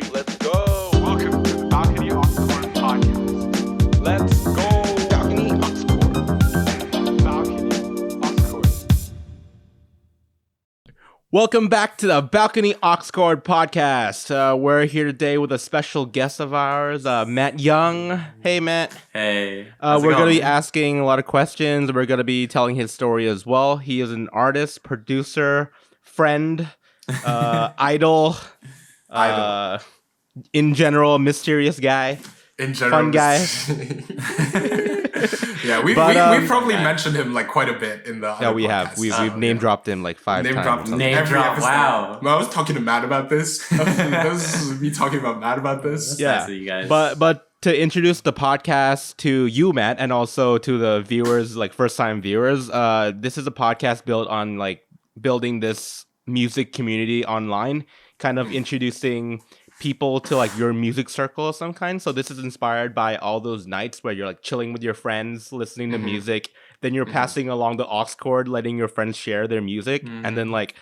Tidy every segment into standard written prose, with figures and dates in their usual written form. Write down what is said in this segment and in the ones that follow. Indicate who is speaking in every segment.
Speaker 1: 3. Let's go. Welcome to the Balcony AUX Chord podcast. Let's go. Balcony AUX Chord. Balcony AUX Chord.
Speaker 2: Welcome back to the Balcony AUX Chord podcast. We're here today with a special guest of ours, Matt Young. Hey, Matt.
Speaker 3: Hey.
Speaker 2: We're going to be asking a lot of questions. We're going to be telling his story as well. He is an artist, producer, friend, idol. In general, a mysterious guy.
Speaker 4: In general,
Speaker 2: fun guy.
Speaker 4: Yeah, we probably mentioned him like quite a bit in the.
Speaker 2: Yeah, we have. We've name dropped him like 5 times.
Speaker 4: Dropped him
Speaker 3: name
Speaker 4: every
Speaker 3: drop.
Speaker 4: episode.
Speaker 3: Wow.
Speaker 4: I was talking to Matt about this. This is me talking about Matt about this.
Speaker 3: That's
Speaker 2: Yeah,
Speaker 3: nice of you guys.
Speaker 2: but to introduce the podcast to you, Matt, and also to the viewers, like first-time viewers, this is a podcast built on like building this music community online, kind of introducing people to like your music circle of some kind. So this is inspired by all those nights where you're like chilling with your friends, listening to music, then you're passing along the aux chord, letting your friends share their music, and then like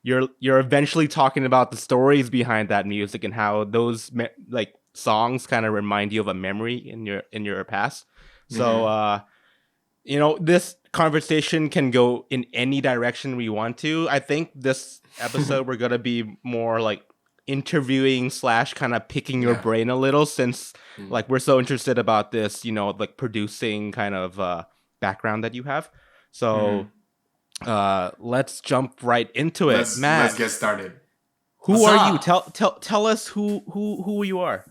Speaker 2: you're eventually talking about the stories behind that music and how those like songs kind of remind you of a memory in your past. So this conversation can go in any direction we want to. I think this episode we're gonna be more like interviewing / kind of picking your brain a little, since like we're so interested about this, like producing kind of background that you have. So let's jump right into it. Matt,
Speaker 4: Let's get started.
Speaker 2: who
Speaker 3: What's
Speaker 2: are
Speaker 3: up?
Speaker 2: you? Tell us who you are.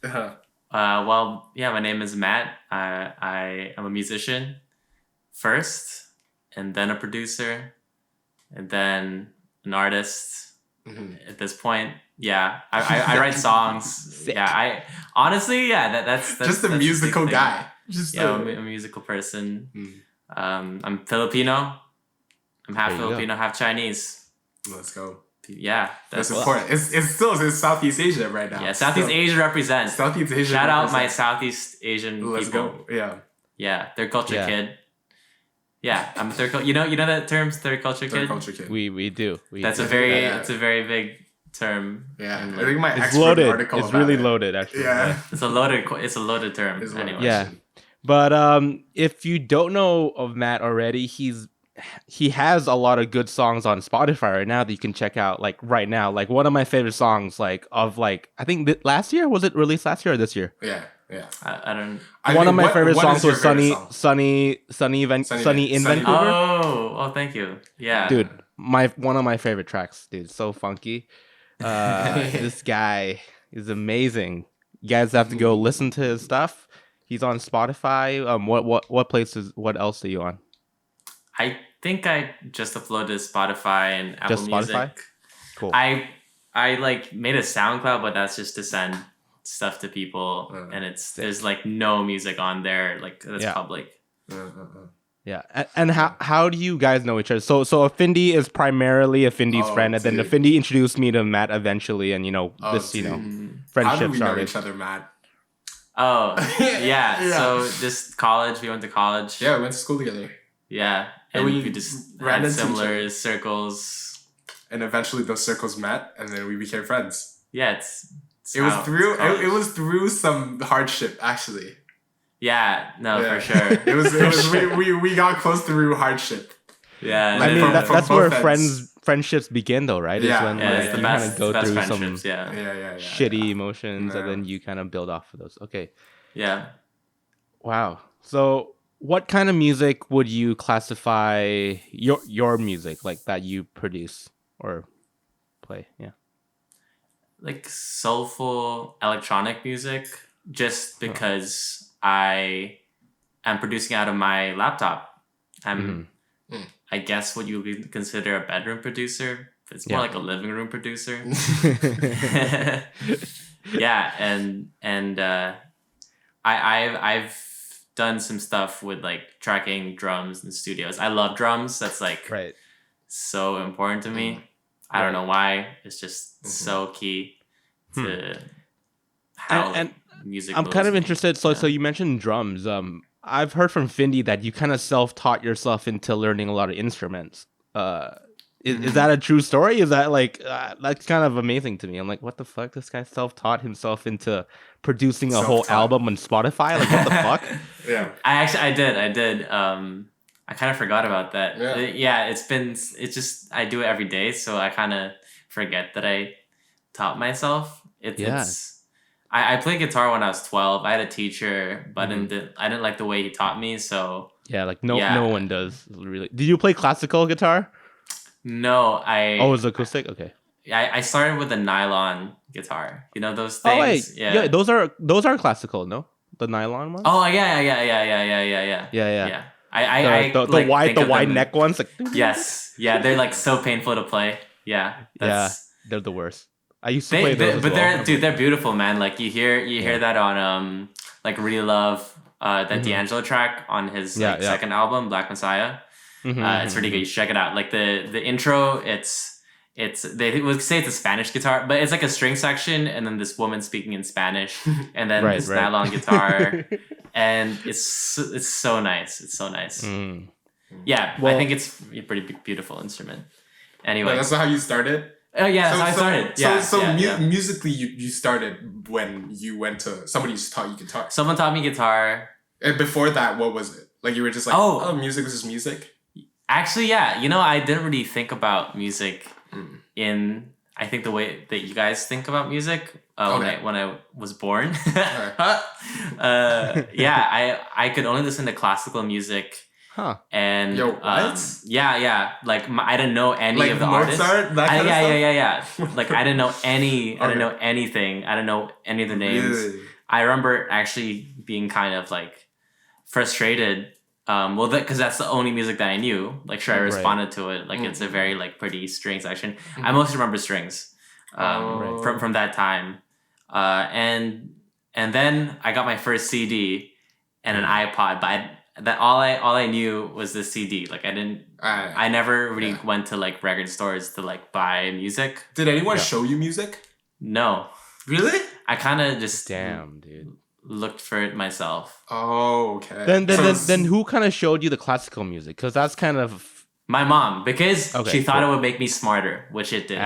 Speaker 3: My name is Matt. I am a musician first, and then a producer, and then an artist. At this point, I write songs.
Speaker 2: Sick.
Speaker 3: That's
Speaker 4: Just a
Speaker 3: that's
Speaker 4: musical
Speaker 3: the thing.
Speaker 4: guy.
Speaker 3: I'm a musical person. I'm Filipino. I'm half
Speaker 2: There you go.
Speaker 3: Filipino, half Chinese.
Speaker 4: Let's go.
Speaker 3: Yeah,
Speaker 4: That's important. It's still in Southeast Asia right now.
Speaker 3: Yeah, Southeast Asia represents.
Speaker 4: Southeast Asia.
Speaker 3: Shout out my
Speaker 4: represents.
Speaker 3: Southeast Asian
Speaker 4: Let's
Speaker 3: people.
Speaker 4: go. Yeah.
Speaker 3: Yeah, third culture
Speaker 2: Yeah.
Speaker 3: kid. Yeah, I'm third culture. You know that term, third culture
Speaker 4: Third
Speaker 3: kid.
Speaker 4: culture kid.
Speaker 2: We do.
Speaker 3: That's
Speaker 2: do.
Speaker 3: it's a very big term.
Speaker 4: Yeah.
Speaker 3: And,
Speaker 4: I
Speaker 3: like,
Speaker 4: think my
Speaker 2: It's
Speaker 4: expert
Speaker 2: loaded.
Speaker 4: article
Speaker 2: It's
Speaker 4: about
Speaker 2: really
Speaker 4: it.
Speaker 2: loaded, actually.
Speaker 4: Yeah.
Speaker 3: it's a loaded term.
Speaker 4: It's loaded.
Speaker 3: Anyway.
Speaker 2: Yeah. But if you don't know of Matt already, he has a lot of good songs on Spotify right now that you can check out. Like right now, like one of my favorite songs, like of like I think last year, was it released last year or this year?
Speaker 4: Yeah. Yeah.
Speaker 3: I don't.
Speaker 2: One of my favorite
Speaker 4: what
Speaker 2: songs
Speaker 4: is your
Speaker 2: was
Speaker 4: favorite song?
Speaker 2: Sunny in
Speaker 4: Sunny
Speaker 2: Vancouver.
Speaker 3: Oh, thank you. Yeah,
Speaker 2: Dude, one of my favorite tracks, dude. So funky. This guy is amazing. You guys have to go listen to his stuff. He's on Spotify. What else are you on?
Speaker 3: I think I just uploaded Spotify and Apple
Speaker 2: Just
Speaker 3: Music.
Speaker 2: Spotify? Cool.
Speaker 3: I like made a SoundCloud, but that's just to send stuff to people, and there's like no music on there, like that's public.
Speaker 2: Yeah, and how do you guys know each other? So Afindi is primarily Afindi's friend, and then
Speaker 4: dude.
Speaker 2: Afindi introduced me to Matt eventually, and friendship
Speaker 4: How did we know
Speaker 2: started.
Speaker 4: each other, Matt?
Speaker 3: Oh, yeah.
Speaker 4: Yeah.
Speaker 3: So just college, we went to college.
Speaker 4: Yeah, we went to school together.
Speaker 3: Yeah.
Speaker 4: And
Speaker 3: And
Speaker 4: we
Speaker 3: we just
Speaker 4: ran
Speaker 3: had
Speaker 4: into each
Speaker 3: similar
Speaker 4: other.
Speaker 3: circles.
Speaker 4: And eventually those circles met, and then we became friends.
Speaker 3: Yeah,
Speaker 4: It was
Speaker 3: college.
Speaker 4: it was through some hardship, actually.
Speaker 3: Yeah, no,
Speaker 4: Yeah.
Speaker 3: for sure.
Speaker 4: It was we got close through hardship.
Speaker 3: Yeah.
Speaker 2: I
Speaker 3: and
Speaker 2: mean,
Speaker 3: then-
Speaker 4: from
Speaker 2: that's
Speaker 4: both
Speaker 2: where
Speaker 4: ends.
Speaker 2: friendships begin, though, right?
Speaker 4: Yeah.
Speaker 2: Is when
Speaker 3: yeah,
Speaker 2: like,
Speaker 3: it's the
Speaker 2: you
Speaker 3: best,
Speaker 2: kind of go
Speaker 3: best
Speaker 2: through some
Speaker 3: friendships, yeah.
Speaker 4: Yeah.
Speaker 2: shitty emotions, and
Speaker 4: Yeah.
Speaker 2: then you kind of build off of those. Okay.
Speaker 3: Yeah.
Speaker 2: Wow. So, what kind of music would you classify your music like that you produce or play? Yeah.
Speaker 3: Like soulful electronic music, just because I am producing out of my laptop. I'm, I guess, what you would consider a bedroom producer. It's more
Speaker 2: Yeah.
Speaker 3: like a living room producer. Yeah, and I've done some stuff with like tracking drums in studios. I love drums. That's like
Speaker 2: Right.
Speaker 3: so important to me. I don't know why. It's just so key to how
Speaker 2: And
Speaker 3: music.
Speaker 2: I'm
Speaker 3: moves
Speaker 2: kind of
Speaker 3: me.
Speaker 2: interested. So you mentioned drums. I've heard from Findy that you kind of self-taught yourself into learning a lot of instruments. Is that a true story? Is that like that's kind of amazing to me? I'm like, what the fuck? This guy self-taught himself into producing a whole
Speaker 4: Self-taught.
Speaker 2: album on Spotify? Like, what the fuck?
Speaker 4: Yeah.
Speaker 3: I did. I kind of forgot about that.
Speaker 4: Yeah.
Speaker 3: It's just I do it every day, so I kind of forget that I taught myself. I played guitar when I was 12. I had a teacher, but I didn't like the way he taught me, so
Speaker 2: Yeah, like no one does really. Did you play classical guitar?
Speaker 3: no,
Speaker 2: Oh, it was acoustic. Okay.
Speaker 3: I started with a nylon guitar. You know those
Speaker 2: Oh
Speaker 3: things?
Speaker 2: wait, yeah, those are classical, no? The nylon ones.
Speaker 3: Oh yeah.
Speaker 2: Yeah.
Speaker 3: The
Speaker 2: The wide neck ones. Like,
Speaker 3: Yes. Yeah, they're like so painful to play. Yeah.
Speaker 2: they're the worst. I used to play those.
Speaker 3: But they're beautiful, man. Like you hear that on like Really Love that D'Angelo track on his second album, Black Messiah. It's really good. You should check it out. Like the intro, they would say it's a Spanish guitar, but it's like a string section and then this woman speaking in Spanish and then this nylon guitar, and it's so nice. It's so nice. Yeah, I think it's a pretty beautiful instrument. Anyway,
Speaker 4: But that's not how you started.
Speaker 3: Oh yeah, that's how I started.
Speaker 4: Musically, you started when you went to somebody taught you guitar.
Speaker 3: Someone taught me guitar.
Speaker 4: And before that, what was it? Like you were just like, oh music is just music.
Speaker 3: Actually, yeah. You know, I didn't really think about music in I think the way that you guys think about music when I was born. I could only listen to classical music.
Speaker 2: Huh.
Speaker 3: And
Speaker 4: Yo, what?
Speaker 3: Like I didn't know any
Speaker 4: Like
Speaker 3: of the
Speaker 4: Mozart,
Speaker 3: artists.
Speaker 4: that kind of stuff?
Speaker 3: Yeah. Like I didn't know any. I didn't know anything. I didn't know any of the names.
Speaker 4: Really?
Speaker 3: I remember actually being kind of like frustrated. Because that's the only music that I knew. Like, sure, I responded to it. Like, it's a very like pretty string section. I mostly remember strings from that time. And then I got my first CD and an iPod, but all I knew was the CD. Like, I never really went to like record stores to like buy music.
Speaker 4: Did anyone show you music?
Speaker 3: No.
Speaker 4: Really?
Speaker 3: I kind of just
Speaker 2: Damn, dude.
Speaker 3: looked for it myself.
Speaker 4: Oh, okay.
Speaker 2: Then who kind of showed you the classical music? Because that's kind of
Speaker 3: my mom, because she thought it would make me smarter, which it did.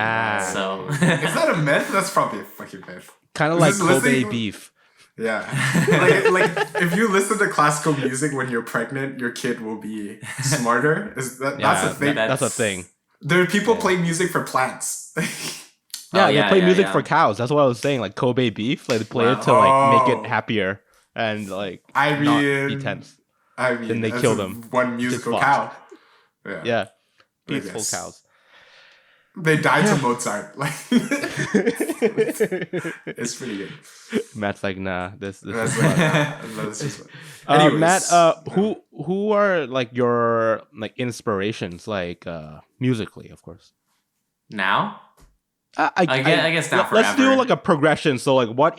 Speaker 3: So
Speaker 4: is that a myth? That's probably a fucking myth.
Speaker 2: kind of like Kobe beef.
Speaker 4: Yeah, like if you listen to classical music when you're pregnant, your kid will be smarter. That's a thing?
Speaker 2: That's a thing.
Speaker 4: There are people playing music for plants.
Speaker 2: They play music for cows. That's what I was saying. Like Kobe beef, like they play it to like make it happier and like not be tense. Then they kill them.
Speaker 4: One musical cow.
Speaker 2: Yeah, peaceful cows.
Speaker 4: They died to Mozart. Like it's pretty good.
Speaker 2: Matt's like, nah, this is
Speaker 4: just fun.
Speaker 2: Anyways, Matt, who are like your like inspirations, like musically, of course.
Speaker 3: Now?
Speaker 2: I
Speaker 3: guess now forever.
Speaker 2: Let's do like a progression. So like what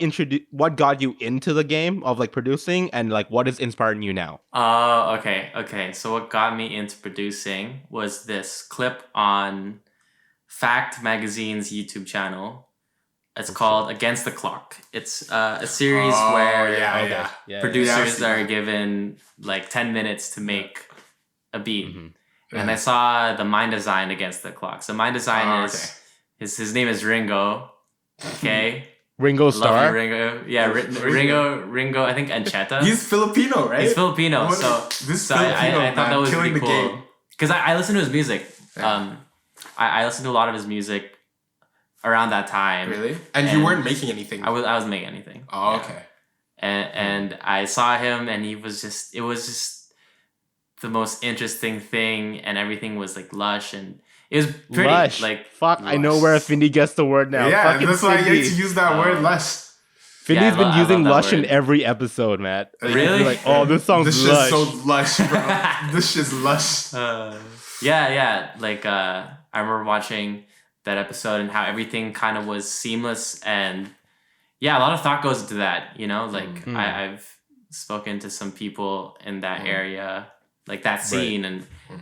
Speaker 2: got you into the game of like producing and like what is inspiring you now?
Speaker 3: Okay. So what got me into producing was this clip on Fact Magazine's YouTube channel. It's called Against the Clock. It's a series where producers are given like 10 minutes to make a beat. And I saw the Mind Design Against the Clock. So Mind Design his name is Ringo. Okay.
Speaker 2: Ringo Starr?
Speaker 3: Love you, Ringo. Yeah, Ringo, I think Ancheta.
Speaker 4: He's Filipino, right?
Speaker 3: He's Filipino. I thought that was
Speaker 4: killing
Speaker 3: really cool. Because I listened to his music.
Speaker 4: Yeah.
Speaker 3: I listened to a lot of his music around that time.
Speaker 4: Really? And you weren't making anything?
Speaker 3: I was making anything.
Speaker 4: Oh, okay.
Speaker 3: And I saw him and it was just the most interesting thing, and everything was like lush and it was pretty.
Speaker 2: Lush.
Speaker 3: Like
Speaker 2: fuck, lush. I know where Finny gets the word now.
Speaker 4: Yeah,
Speaker 2: fucking
Speaker 4: that's why I
Speaker 2: Finny.
Speaker 4: get to use that word, lush.
Speaker 2: Finny's been using lush in every episode, Matt. Like,
Speaker 3: really?
Speaker 2: Like, oh, this song's
Speaker 4: this
Speaker 2: lush.
Speaker 4: This shit's so lush, bro. This shit's lush.
Speaker 3: Like I remember watching that episode and how everything kind of was seamless, and a lot of thought goes into that. You know, like I've spoken to some people in that area, like that scene,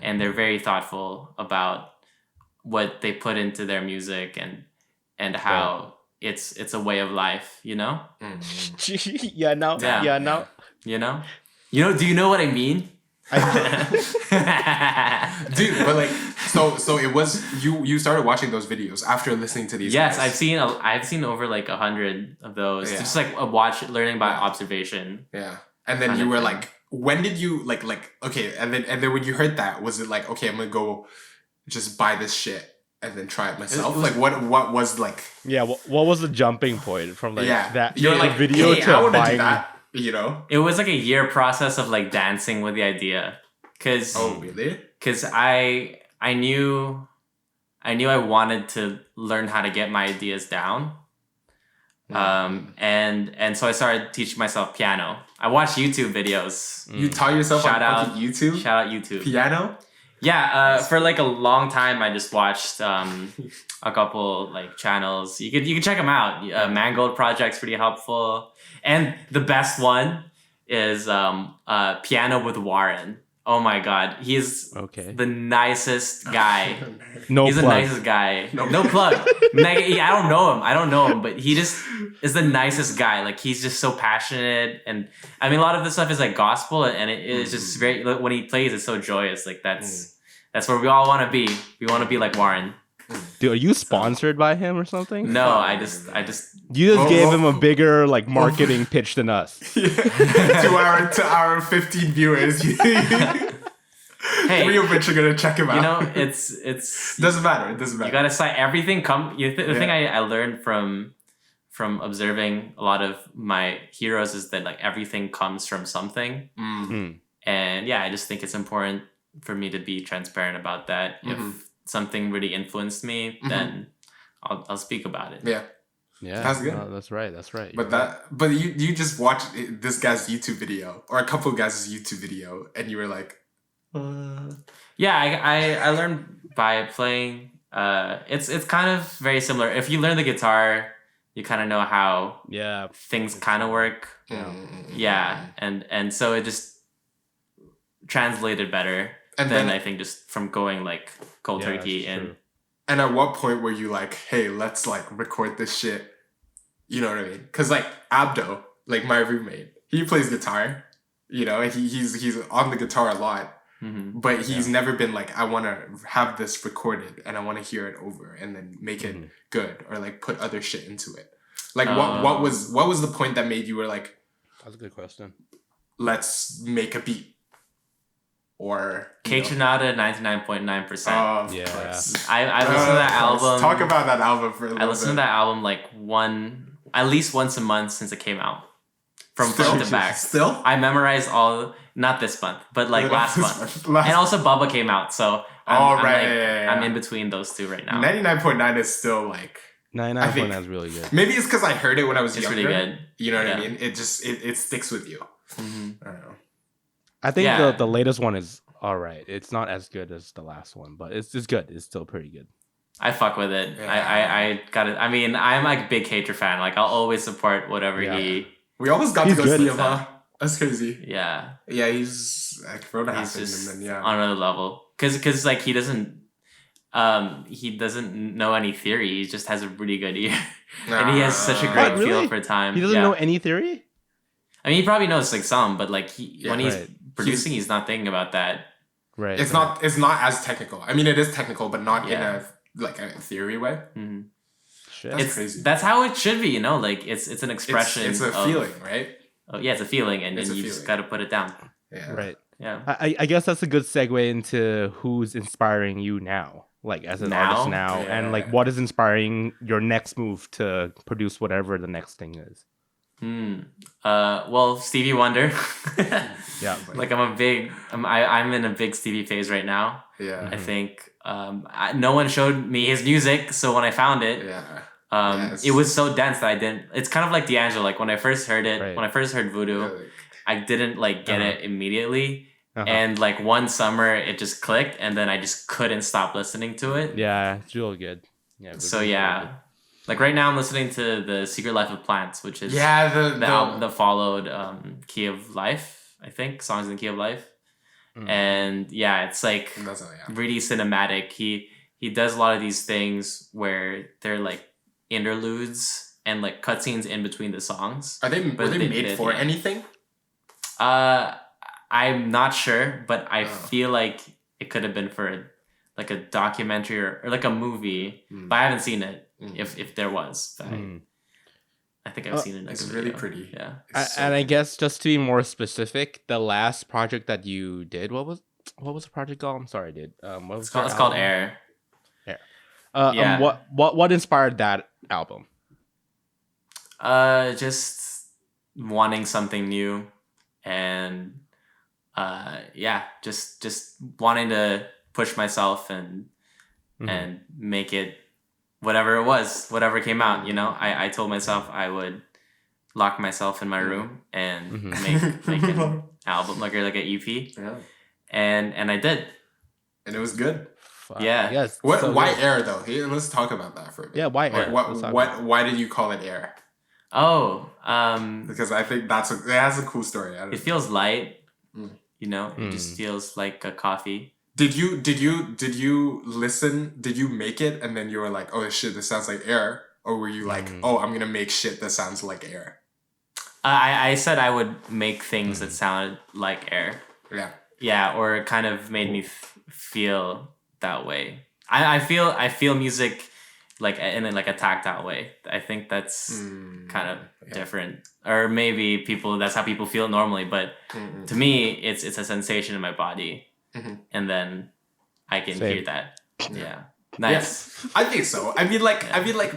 Speaker 3: and they're very thoughtful about what they put into their music and how it's a way of life, you know?
Speaker 2: Yeah, no.
Speaker 3: You know? Do you know what I mean?
Speaker 4: Dude, but like, So it was you started watching those videos after listening to these.
Speaker 3: Yes,
Speaker 4: guys.
Speaker 3: I've seen over like 100 of those.
Speaker 4: Yeah.
Speaker 3: Just like a watch learning by
Speaker 4: Yeah.
Speaker 3: observation.
Speaker 4: Yeah. And then
Speaker 3: kind
Speaker 4: you
Speaker 3: of
Speaker 4: were
Speaker 3: thing.
Speaker 4: like, when did you like okay, and then when you heard that, was it like, okay, I'm gonna go just buy this shit and then try it myself?
Speaker 3: It was-
Speaker 4: like what was like
Speaker 2: Yeah, what was the jumping point from like that
Speaker 4: you're
Speaker 2: the
Speaker 4: like
Speaker 2: video
Speaker 4: hey,
Speaker 2: to
Speaker 4: I wanna
Speaker 2: buying?
Speaker 4: do that, you know?
Speaker 3: It was like a year process of like dancing with the idea. Cause
Speaker 4: Oh really?
Speaker 3: Cause I knew I wanted to learn how to get my ideas down. And so I started teaching myself piano. I watched YouTube videos.
Speaker 4: You taught yourself
Speaker 3: Shout
Speaker 4: on
Speaker 3: out
Speaker 4: fucking YouTube?
Speaker 3: Shout out YouTube.
Speaker 4: Piano?
Speaker 3: Yeah, for like a long time, I just watched a couple like channels. You could check them out. Mangold Project's pretty helpful, and the best one is Piano with Warren. Oh my god, he's
Speaker 2: Okay.
Speaker 3: the nicest guy.
Speaker 2: No
Speaker 3: He's the
Speaker 2: plug.
Speaker 3: nicest guy. No plug. I don't know him, but he just is the nicest guy. Like he's just so passionate, and I mean a lot of this stuff is like gospel, and it is just very when he plays, it's so joyous. Like that's where we all want to be. We want to be like Warren.
Speaker 2: Dude, are you sponsored by him or something?
Speaker 3: No, I just
Speaker 2: You just
Speaker 4: Well,
Speaker 2: gave
Speaker 4: well-
Speaker 2: him a bigger like marketing pitch than us.
Speaker 4: to our 15 viewers.
Speaker 3: Hey,
Speaker 4: Three of which are gonna check him out.
Speaker 3: you know it's
Speaker 4: doesn't matter. It doesn't matter.
Speaker 3: you gotta cite everything. The thing I learned from observing a lot of my heroes is that like everything comes from something. And yeah, I just think it's important for me to be transparent about that. If something really influenced me, then I'll speak about it.
Speaker 4: Yeah.
Speaker 2: Yeah,
Speaker 4: That's good.
Speaker 2: no, that's right. That's right.
Speaker 4: But you just watched this guy's YouTube video or a couple of guys' YouTube video and you were like,
Speaker 3: Yeah, I learned by playing. It's kind of very similar. If you learn the guitar, you kind of know how
Speaker 2: yeah,
Speaker 3: things kind of work. Yeah, and so it just translated better
Speaker 4: And
Speaker 3: than
Speaker 4: then-
Speaker 3: I think just from going like cold
Speaker 2: yeah,
Speaker 3: turkey
Speaker 2: that's
Speaker 3: and
Speaker 2: true.
Speaker 4: and at what point were you like, hey, let's like record this shit? You know what I mean? Because like Abdo, like my roommate, he plays guitar. You know, and he's on the guitar a lot. But he's never been like, I want to have this recorded and I want to hear it over and then make it good or like put other shit into it. Like what was the point that made you were like,
Speaker 2: That's a good question.
Speaker 4: let's make a beat? Or
Speaker 3: Kaytranada 99.9%.
Speaker 2: Yeah.
Speaker 3: I listened to that album.
Speaker 4: Talk about that album for a little
Speaker 3: I listened to that album like at least once a month since it came out. From front to back.
Speaker 4: Still?
Speaker 3: I memorized not this month, but like last month.
Speaker 4: Last-
Speaker 3: And also Bubba came out, so
Speaker 4: right.
Speaker 3: I'm in between those two right now.
Speaker 4: 99.9 is still like,
Speaker 2: 99.9 is really good.
Speaker 4: maybe it's because I heard it when I was
Speaker 3: It's
Speaker 4: younger.
Speaker 3: really good.
Speaker 4: You know what I
Speaker 3: Yeah.
Speaker 4: mean? It just it sticks with you. I don't know.
Speaker 2: I think
Speaker 3: Yeah.
Speaker 2: the latest one is all right. It's not as good as the last one, but it's good. It's still pretty good.
Speaker 3: I fuck with it.
Speaker 4: Yeah.
Speaker 3: I got it. I mean, I'm like a big Kaytra fan. Like I'll always support whatever
Speaker 2: Yeah.
Speaker 3: he.
Speaker 4: We almost got
Speaker 2: He's
Speaker 4: to go
Speaker 2: good
Speaker 4: see
Speaker 2: at
Speaker 4: him, huh? That's crazy.
Speaker 3: Yeah,
Speaker 4: Yeah, he's like Corona
Speaker 3: he's
Speaker 4: happened
Speaker 3: just
Speaker 4: and then yeah.
Speaker 3: on another level. Cause like he doesn't know any theory. He just has a really good ear, and he has such a great
Speaker 2: What, really?
Speaker 3: feel for time.
Speaker 2: He doesn't
Speaker 3: Yeah.
Speaker 2: know any theory?
Speaker 3: I mean, he probably knows like some, but like when he's
Speaker 2: right.
Speaker 3: producing, he's not thinking about that.
Speaker 2: Right.
Speaker 4: It's
Speaker 2: right.
Speaker 4: not as technical. I mean it is technical, but not
Speaker 3: Yeah.
Speaker 4: in a like a theory way.
Speaker 3: Mhm.
Speaker 2: Shit.
Speaker 4: That's
Speaker 3: It's
Speaker 4: crazy.
Speaker 3: that's how it should be, you know. Like it's an expression.
Speaker 4: It's a
Speaker 3: of-
Speaker 4: feeling, right?
Speaker 3: Oh, yeah, it's a feeling, and
Speaker 4: It's
Speaker 3: then
Speaker 4: a
Speaker 3: you just
Speaker 4: feeling.
Speaker 3: got to put it down.
Speaker 4: Yeah.
Speaker 2: Right.
Speaker 3: Yeah.
Speaker 2: I guess that's a good segue into who's inspiring you now, like as an
Speaker 3: Now?
Speaker 2: artist now, and like what is inspiring your next move to produce whatever the next thing is.
Speaker 3: Well, Stevie Wonder.
Speaker 2: Yeah.
Speaker 3: Like I'm in a big Stevie phase right now.
Speaker 4: Yeah.
Speaker 3: I think no one showed me his music, so when I found it,
Speaker 4: Yeah. Yes.
Speaker 3: it was so dense that I didn't. It's kind of like D'Angelo. Like when I first heard it,
Speaker 2: Right.
Speaker 3: when I first heard Voodoo, I didn't like get it immediately.
Speaker 2: Uh-huh.
Speaker 3: And like one summer, it just clicked, and then I just couldn't stop listening to it.
Speaker 2: Yeah, it's real good. Yeah.
Speaker 3: So yeah, like right now I'm listening to The Secret Life of Plants, which is
Speaker 4: Yeah,
Speaker 3: the album that followed Key of Life, I think, Songs in the Key of Life. And yeah, it's like
Speaker 4: That's
Speaker 3: really cinematic. He does a lot of these things where they're like interludes and like cutscenes in between the songs.
Speaker 4: Were they
Speaker 3: they
Speaker 4: made
Speaker 3: did,
Speaker 4: for
Speaker 3: yeah.
Speaker 4: anything?
Speaker 3: I'm not sure, but I feel like it could have been for like a documentary or like a movie, but I haven't seen it. If there was, but I think I've seen it. Like
Speaker 4: It's
Speaker 3: a
Speaker 4: really
Speaker 3: video.
Speaker 4: pretty.
Speaker 3: Yeah.
Speaker 4: It's so
Speaker 2: And I
Speaker 4: pretty.
Speaker 2: guess just to be more specific, the last project that you did, what was the project called? I'm sorry, dude. What was
Speaker 3: It's called
Speaker 2: your album?
Speaker 3: Air.
Speaker 2: Yeah.
Speaker 3: Yeah.
Speaker 2: What inspired that album?
Speaker 3: Just wanting something new, and just wanting to push myself and make it whatever came out. You know, I told myself I would lock myself in my room and make an album like an EP,
Speaker 4: Yeah.
Speaker 3: and I did.
Speaker 4: And it was good.
Speaker 3: Yeah.
Speaker 2: Yes.
Speaker 4: Why Air though? Hey, let's talk about that for a bit.
Speaker 2: Yeah, why Air?
Speaker 4: Like,
Speaker 2: Let's talk
Speaker 4: why did you call it Air?
Speaker 3: Oh,
Speaker 4: Because I think it has a cool story. I don't
Speaker 3: it
Speaker 4: know.
Speaker 3: feels light. You know, it just feels like a coffee.
Speaker 4: Did you listen? Did you make it and then you were like, oh shit, this sounds like air? Or were you like, oh, I'm gonna make shit that sounds like air?
Speaker 3: I said I would make things that sounded like air.
Speaker 4: Yeah.
Speaker 3: Yeah, or it kind of made me feel that way. I feel music like in like a tactile way. I think that's kind of different. Or maybe that's how people feel normally, but to me it's a sensation in my body. And then I can hear that. Yeah. Nice.
Speaker 4: Yes, I think so. I mean, like,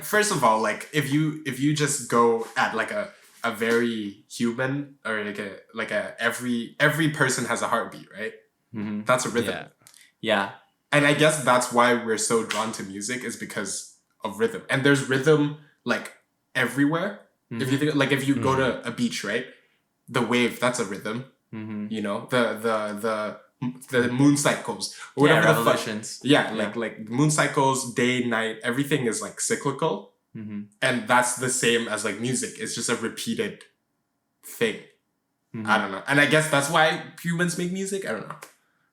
Speaker 4: first of all, like, if you just go at like a very human or like a every person has a heartbeat, right? That's a rhythm.
Speaker 3: Yeah.
Speaker 4: And I guess that's why we're so drawn to music is because of rhythm. And there's rhythm like everywhere. If you think, like, if you go to a beach, right? The wave, that's a rhythm. You know, the moon cycles, or whatever the fuck.
Speaker 3: revolutions.
Speaker 4: Like moon cycles, day, night, everything is like cyclical, and that's the same as like music. It's just a repeated thing. I don't know, and I guess that's why humans make music. I don't know.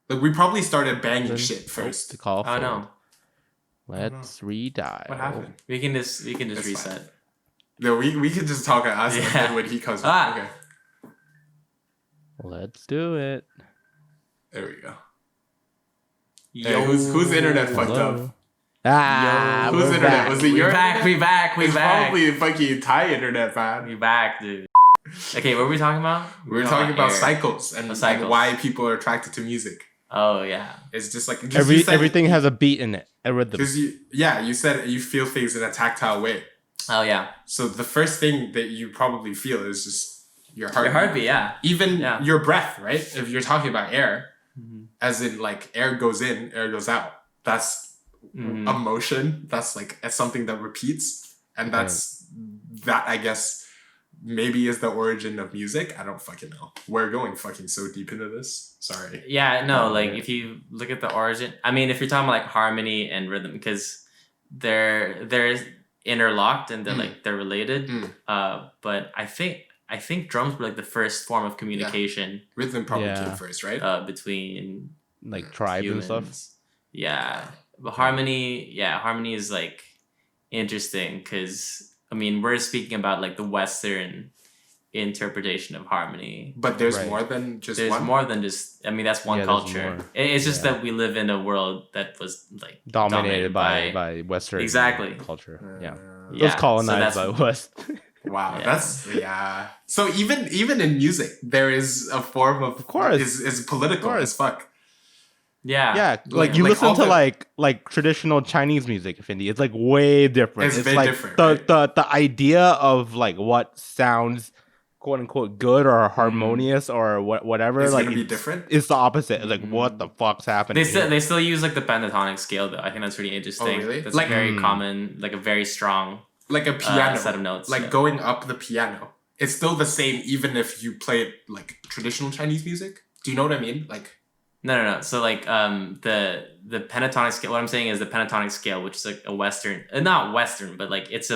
Speaker 4: Like, we probably started banging shit first.
Speaker 2: The call.
Speaker 3: Oh no.
Speaker 2: Let's redial.
Speaker 4: What happened?
Speaker 3: We can just
Speaker 4: It's
Speaker 3: reset.
Speaker 4: fine. No, we can just talk at us and then when he comes back. Okay,
Speaker 2: Let's do it.
Speaker 4: there we go. Hey, whose internet fucked up?
Speaker 2: Whose
Speaker 4: Whose internet was it?
Speaker 3: We
Speaker 4: Your
Speaker 3: back. We back. We
Speaker 4: It's
Speaker 3: back.
Speaker 4: probably fucking Thai internet, man.
Speaker 3: We back, dude. Okay, what were we talking about?
Speaker 4: We were talking about
Speaker 3: air.
Speaker 4: cycles and
Speaker 3: cycles.
Speaker 4: why people are attracted to music.
Speaker 3: Oh yeah.
Speaker 4: It's just like
Speaker 2: Everything has a beat in it. A rhythm.
Speaker 4: Because you said you feel things in a tactile way.
Speaker 3: Oh yeah.
Speaker 4: So the first thing that you probably feel is just your heart.
Speaker 3: Your heartbeat, yeah.
Speaker 4: Even
Speaker 3: Yeah.
Speaker 4: your breath, right? If you're talking about air, as in like air goes in, air goes out. That's a motion. That's like something that repeats, and that I guess maybe is the origin of music. I don't fucking know. We're going fucking so deep into this. Sorry.
Speaker 3: Yeah, no, like if you look at the origin, I mean, if you're talking about like harmony and rhythm, because they're interlocked and they're related. But I think drums were like the first form of communication
Speaker 4: Rhythm probably came first, right?
Speaker 3: between
Speaker 2: like tribes
Speaker 3: humans.
Speaker 2: and stuff.
Speaker 3: Yeah, but harmony is like interesting because I mean we're speaking about like the Western interpretation of harmony.
Speaker 4: But there's
Speaker 2: Right.
Speaker 4: more than just
Speaker 3: There's
Speaker 4: one.
Speaker 3: more than just. I mean, that's one
Speaker 2: Yeah, there's
Speaker 3: culture.
Speaker 2: more.
Speaker 3: It's just that we live in a world that was like
Speaker 2: Dominated by Western
Speaker 3: Exactly.
Speaker 2: culture. Yeah. It
Speaker 3: Yeah,
Speaker 2: was colonized
Speaker 3: so
Speaker 2: by West.
Speaker 4: Wow,
Speaker 3: Yeah.
Speaker 4: that's So even in music, there is a form of
Speaker 2: course.
Speaker 4: is political
Speaker 2: Of course.
Speaker 4: as fuck.
Speaker 3: yeah,
Speaker 2: Yeah, like you
Speaker 4: like
Speaker 2: listen
Speaker 4: all
Speaker 2: to
Speaker 4: the-
Speaker 2: like traditional Chinese music, Findy. It's like way different.
Speaker 4: It's very
Speaker 2: like
Speaker 4: different,
Speaker 2: the idea of like what sounds quote unquote good or harmonious or whatever.
Speaker 4: It's
Speaker 2: like
Speaker 4: gonna be
Speaker 2: it's-
Speaker 4: different.
Speaker 2: It's the opposite. It's like what the fuck's happening?
Speaker 3: They still use like the pentatonic scale though. I think that's pretty interesting.
Speaker 4: Oh, really?
Speaker 3: That's
Speaker 4: Like-
Speaker 3: very common, like a very strong
Speaker 4: Like a piano
Speaker 3: set of notes.
Speaker 4: like
Speaker 3: yeah.
Speaker 4: going up the piano. It's still the same even if you play it like traditional Chinese music. Do you know what I mean? Like
Speaker 3: No. So like the pentatonic scale. What I'm saying is the pentatonic scale, which is like a Western, not Western, but like it's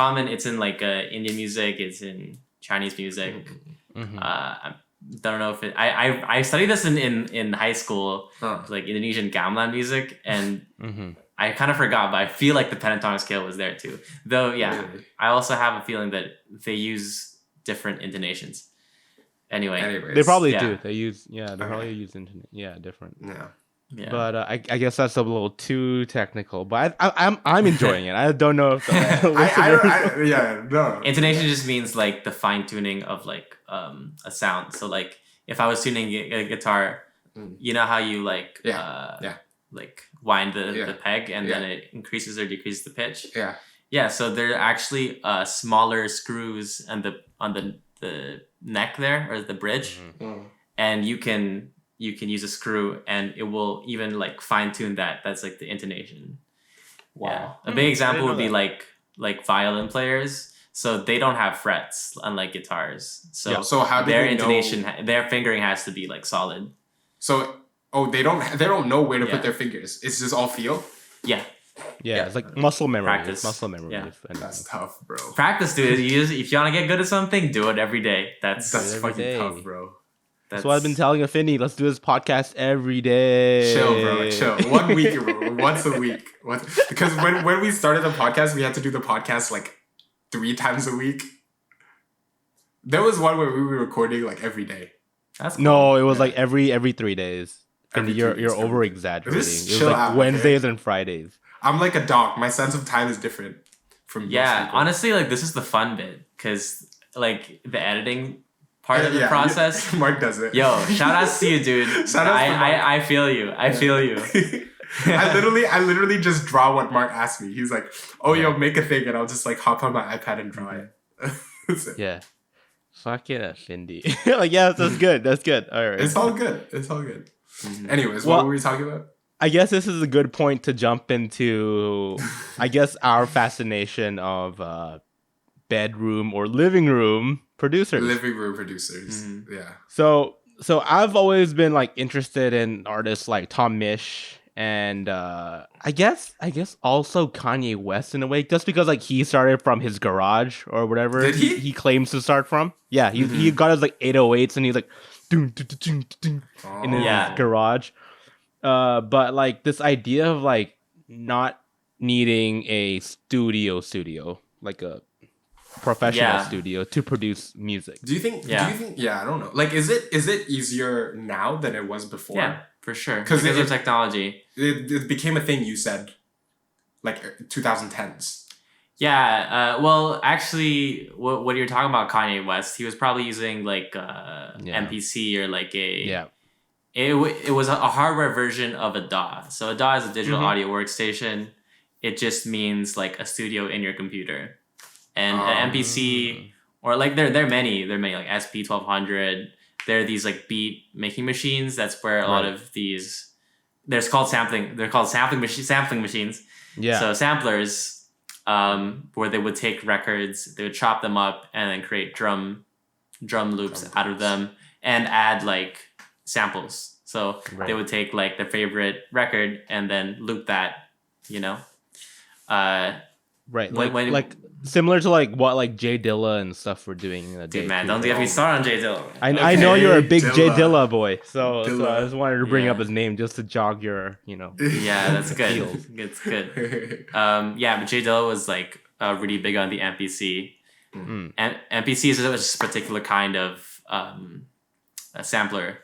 Speaker 3: common. It's in like Indian music. It's in Chinese music. I don't know if I studied this in high school, like Indonesian gamelan music, and I kind of forgot, but I feel like the pentatonic scale was there too. Though, yeah,
Speaker 4: Really?
Speaker 3: I also have a feeling that they use different intonations. Anyway,
Speaker 4: anyways.
Speaker 2: They probably
Speaker 3: Yeah.
Speaker 2: do. They use they probably use internet. Yeah, different.
Speaker 4: Yeah.
Speaker 3: Yeah.
Speaker 2: But I guess that's a little too technical. But I'm enjoying it. I don't know if the
Speaker 4: no.
Speaker 3: Intonation just means like the fine tuning of like a sound. So like if I was tuning a guitar, you know how you like like wind the peg and then it increases or decreases the pitch.
Speaker 4: Yeah.
Speaker 3: Yeah. So there are actually smaller screws on the neck there or the bridge, and you can use a screw and it will even like fine tune that. That's like the intonation.
Speaker 4: Wow.
Speaker 3: Yeah. A big example would be like violin players. So they don't have frets, unlike guitars. So,
Speaker 4: so how do
Speaker 3: their
Speaker 4: they
Speaker 3: intonation,
Speaker 4: know?
Speaker 3: their fingering has to be like solid.
Speaker 4: So they don't know where to put their fingers. It's just all feel.
Speaker 3: Yeah.
Speaker 2: Yeah, it's like muscle memory.
Speaker 3: Practice.
Speaker 2: Muscle memory.
Speaker 3: Yeah.
Speaker 4: That's tough, bro.
Speaker 3: Practice, dude. If you want to get good at something, do it every day. That's
Speaker 2: every
Speaker 4: fucking
Speaker 2: day.
Speaker 4: tough, bro.
Speaker 2: That's what I've been telling Affinity. Let's do this podcast every day.
Speaker 4: Chill, bro. Chill. 1 week, bro. Once a week. Because when we started the podcast, we had to do the podcast like 3 times a week. There was one where we were recording like every day.
Speaker 3: That's cool.
Speaker 2: No, it was like every 3 days. And
Speaker 4: Every 3
Speaker 2: you're
Speaker 4: days,
Speaker 2: over exaggerating. It
Speaker 4: Just
Speaker 2: was
Speaker 4: chill
Speaker 2: like
Speaker 4: out,
Speaker 2: Wednesdays and Fridays.
Speaker 4: I'm like a dog. My sense of time is different from most people.
Speaker 3: Honestly, like this is the fun bit because like the editing part of the process.
Speaker 4: Mark does it.
Speaker 3: Yo, shout outs to you, dude.
Speaker 4: Shout outs to Mark.
Speaker 3: I feel you. I feel you.
Speaker 4: I literally just draw what Mark asked me. He's like, "Oh, yo, make a thing," and I'll just like hop on my iPad and draw it. That's it.
Speaker 2: Yeah. Fuck it, Cindy. Like, yeah, that's good. That's good. All right.
Speaker 4: It's all good. It's all good. Anyways,
Speaker 2: Well,
Speaker 4: what were we talking about?
Speaker 2: I guess this is a good point to jump into, I guess, our fascination of bedroom or living room producers.
Speaker 4: Living room producers. Yeah.
Speaker 2: So I've always been like interested in artists like Tom Misch and I guess also Kanye West in a way, just because like he started from his garage or whatever.
Speaker 4: Did he?
Speaker 2: He claims to start from. Yeah, he got his like 808s and he's like dun, dun, dun, dun, dun, in his garage. But like this idea of like not needing a studio, like a professional studio to produce music.
Speaker 4: Do you think? Yeah, I don't know. Like, is it easier now than it was before?
Speaker 3: Yeah, for sure.
Speaker 4: Because
Speaker 3: of technology.
Speaker 4: It became a thing. You said, like 2010s.
Speaker 3: Yeah. Well, actually, what you're talking about, Kanye West, he was probably using like MPC or like a.
Speaker 2: Yeah.
Speaker 3: It was a hardware version of a DAW. So a DAW is a digital audio workstation. It just means like a studio in your computer. And an MPC, or like there are many like SP1200. There are these like beat making machines. That's where a lot of these. They're called sampling machines.
Speaker 2: Yeah.
Speaker 3: So samplers, where they would take records, they would chop them up, and then create drum loops out of them, and add like samples. So they would take like their favorite record and then loop that, you know.
Speaker 2: Right. Like similar to like what like Jay Dilla and stuff were doing in the day.
Speaker 3: Dude, man, don't get me started on Jay Dilla.
Speaker 2: I know you're a big
Speaker 4: Dilla.
Speaker 2: Jay Dilla boy, so
Speaker 4: Dilla.
Speaker 2: I just wanted to bring up his name just to jog your,
Speaker 3: Yeah, that's good. It's good. But Jay Dilla was like really big on the MPC. And MPC is just a particular kind of a sampler.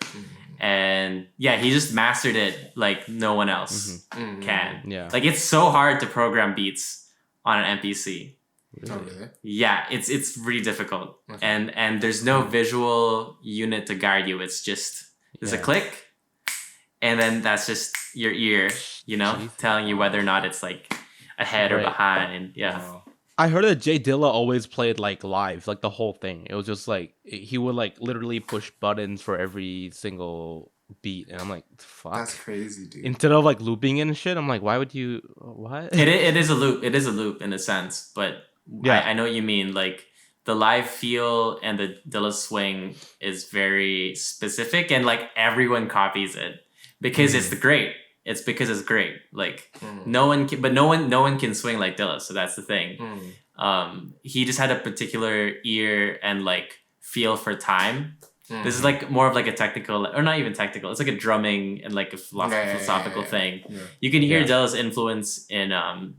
Speaker 3: And yeah, he just mastered it like no one else can.
Speaker 2: Yeah.
Speaker 3: Like it's so hard to program beats on an MPC.
Speaker 4: Oh, really?
Speaker 3: Yeah, it's really difficult. Okay. And there's no visual unit to guide you. It's just there's a click, and then that's just your ear, telling you whether or not it's like ahead or behind. Yeah.
Speaker 4: Wow.
Speaker 2: I heard that Jay Dilla always played like live, like the whole thing. It was just like he would like literally push buttons for every single beat, and I'm like, fuck.
Speaker 4: That's crazy, dude.
Speaker 2: Instead of like looping and shit, I'm like, why would you? What?
Speaker 3: It is a loop. It is a loop in a sense, but I know what you mean. Like the live feel and the Dilla swing is very specific, and like everyone copies it because it's great. It's because it's great. Like no one can swing like Dilla. So that's the thing. He just had a particular ear and like feel for time. This is like more of like a technical, or not even technical. It's like a drumming and like a philosophical thing. Yeah. You can hear Dilla's influence in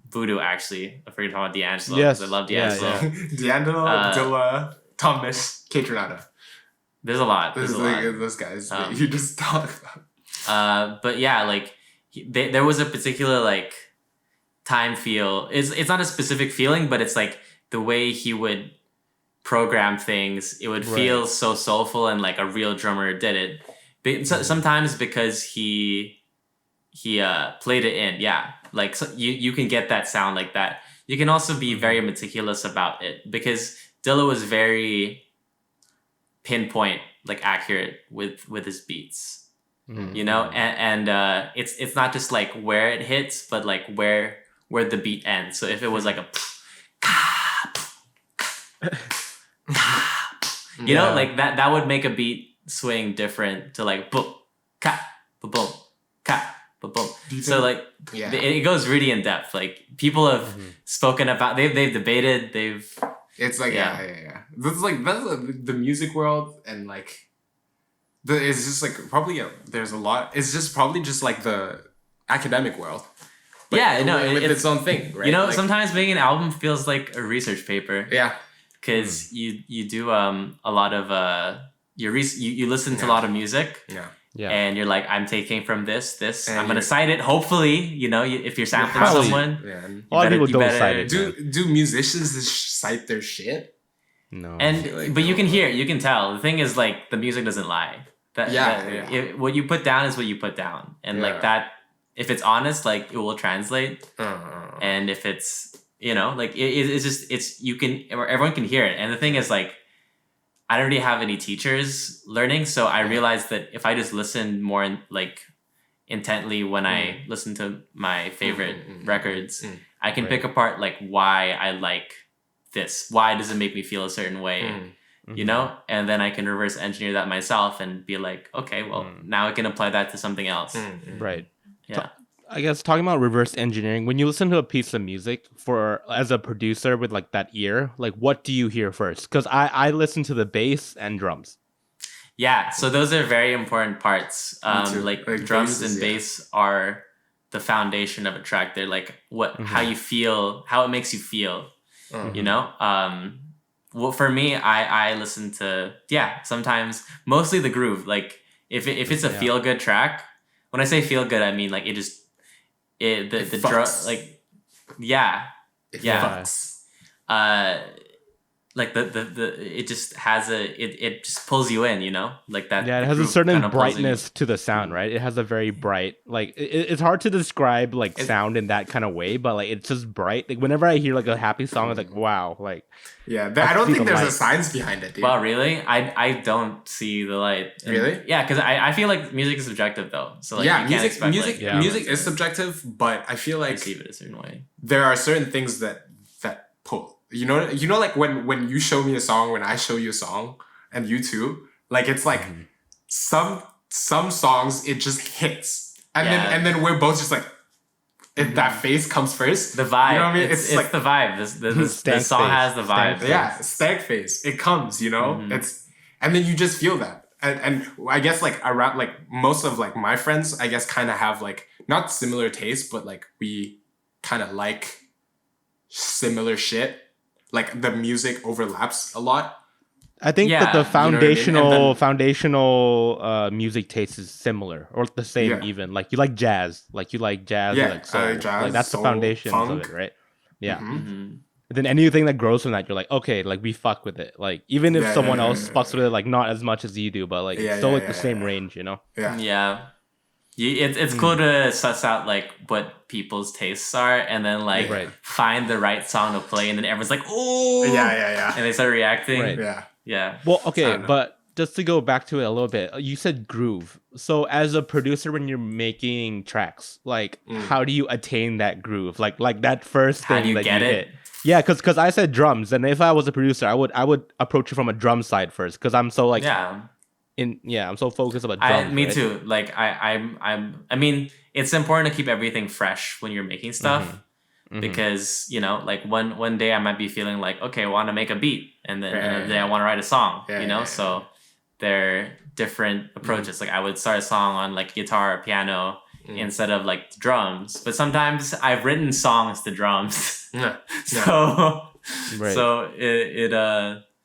Speaker 3: Voodoo. Actually, I forget about D'Angelo.
Speaker 2: Yes,
Speaker 3: I love D'Angelo.
Speaker 4: D'Angelo, Dilla, Tom Misch, Kaytranada.
Speaker 3: There's a lot.
Speaker 4: Those guys you just talk about.
Speaker 3: But yeah, like there was a particular like time feel. It's not a specific feeling, but it's like the way he would program things. It would feel so soulful and like a real drummer did it. But sometimes because he played it in, like so you can get that sound like that. You can also be very meticulous about it because Dilla was very pinpoint, like accurate with his beats. You know, and it's not just like where it hits, but like where the beat ends. So if it was like a you know, like that would make a beat swing different to like boom, ka, boom, ka, boom. So like it goes really in depth. Like people have spoken about, they've debated,
Speaker 4: It's like That's the music world and like. It's just like probably there's a lot. It's just probably just like the academic world. With its own thing, right?
Speaker 3: You know,
Speaker 4: like,
Speaker 3: sometimes making an album feels like a research paper.
Speaker 4: Yeah,
Speaker 3: because you do a lot of you listen to a lot of music.
Speaker 2: Yeah.
Speaker 3: And you're like, I'm taking from this. And I'm gonna cite it. Hopefully, you know, if you're sampling someone,
Speaker 2: a lot of people don't cite it.
Speaker 4: Do musicians just cite their shit?
Speaker 2: No.
Speaker 3: And but you can hear, you can tell. The thing is, like, the music doesn't lie. What you put down is what you put down, and like that, if it's honest, like it will translate. And if it's, you know, like it's just everyone can hear it. And the thing is, like, I don't really have any teachers learning, so I realized that if I just listen more intently when I listen to my favorite records, I can pick apart like why I like this. Why does it make me feel a certain way? You know, and then I can reverse engineer that myself and be like, okay, well, now I can apply that to something else.
Speaker 2: Right.
Speaker 3: Yeah.
Speaker 2: I guess talking about reverse engineering, when you listen to a piece of music as a producer with like that ear, like what do you hear first? Because I listen to the bass and drums.
Speaker 3: Yeah, so those are very important parts. Like drums and bass are the foundation of a track. They're like how you feel, how it makes you feel. You know. Well, for me, I listen to sometimes mostly the groove. Like if it's a feel good track, when I say feel good, I mean like the drum, like
Speaker 4: fucks.
Speaker 3: Like the it just has it just pulls you in, you know, like that.
Speaker 2: Yeah, it has a certain brightness to the sound, right? It has a very bright, like it's hard to describe like sound in that kind of way, but like it's just bright. Like whenever I hear like a happy song, it's like wow, like
Speaker 4: I don't think there's a science behind it, dude.
Speaker 3: Well, really, I don't see the light.
Speaker 4: Really?
Speaker 3: Yeah, because I feel like music is subjective though. So like you can't expect,
Speaker 4: music is subjective, but I feel like
Speaker 3: perceive it a certain way.
Speaker 4: There are certain things that pull. You know, like when you show me a song, when I show you a song, and you too, like it's like some songs it just hits, and then we're both just like, if that face comes first,
Speaker 3: the vibe. You know what
Speaker 4: I mean?
Speaker 3: It's like the vibe. The song has the vibe.
Speaker 4: Yeah, stank face. It comes. You know, it's and then you just feel that, and I guess like around like most of like my friends, I guess kind of have like not similar tastes, but like we kind of like similar shit. Like the music overlaps a lot.
Speaker 2: I think that the foundational music taste is similar or the same even. Like you like jazz, like like soul.
Speaker 4: I like jazz,
Speaker 2: like that's
Speaker 4: soul,
Speaker 2: the foundation
Speaker 4: funk.
Speaker 2: of it, right? Yeah. And then anything that grows from that, you're like, okay, like we fuck with it. Like even if someone else fucks with it, like not as much as you do, but like it's still like the same range, you know?
Speaker 3: Yeah. It's cool to suss out like what people's tastes are and then like find the right song to play and then everyone's like, oh and they start reacting. Yeah.
Speaker 2: Well, okay, but just to go back to it a little bit, you said groove. So as a producer, when you're making tracks, like how do you attain that groove? Like that first thing
Speaker 3: how do you
Speaker 2: that
Speaker 3: get
Speaker 2: you
Speaker 3: it?
Speaker 2: hit. Yeah, because I said drums, and if I was a producer, I would approach it from a drum side first, because I'm so like I'm so focused about drums.
Speaker 3: Me too. Like I mean, it's important to keep everything fresh when you're making stuff because you know, like one day I might be feeling like, okay, I want to make a beat, and then another day I want to write a song. You know, so they're different approaches. Like I would start a song on like guitar or piano instead of like drums, but sometimes I've written songs to drums. So it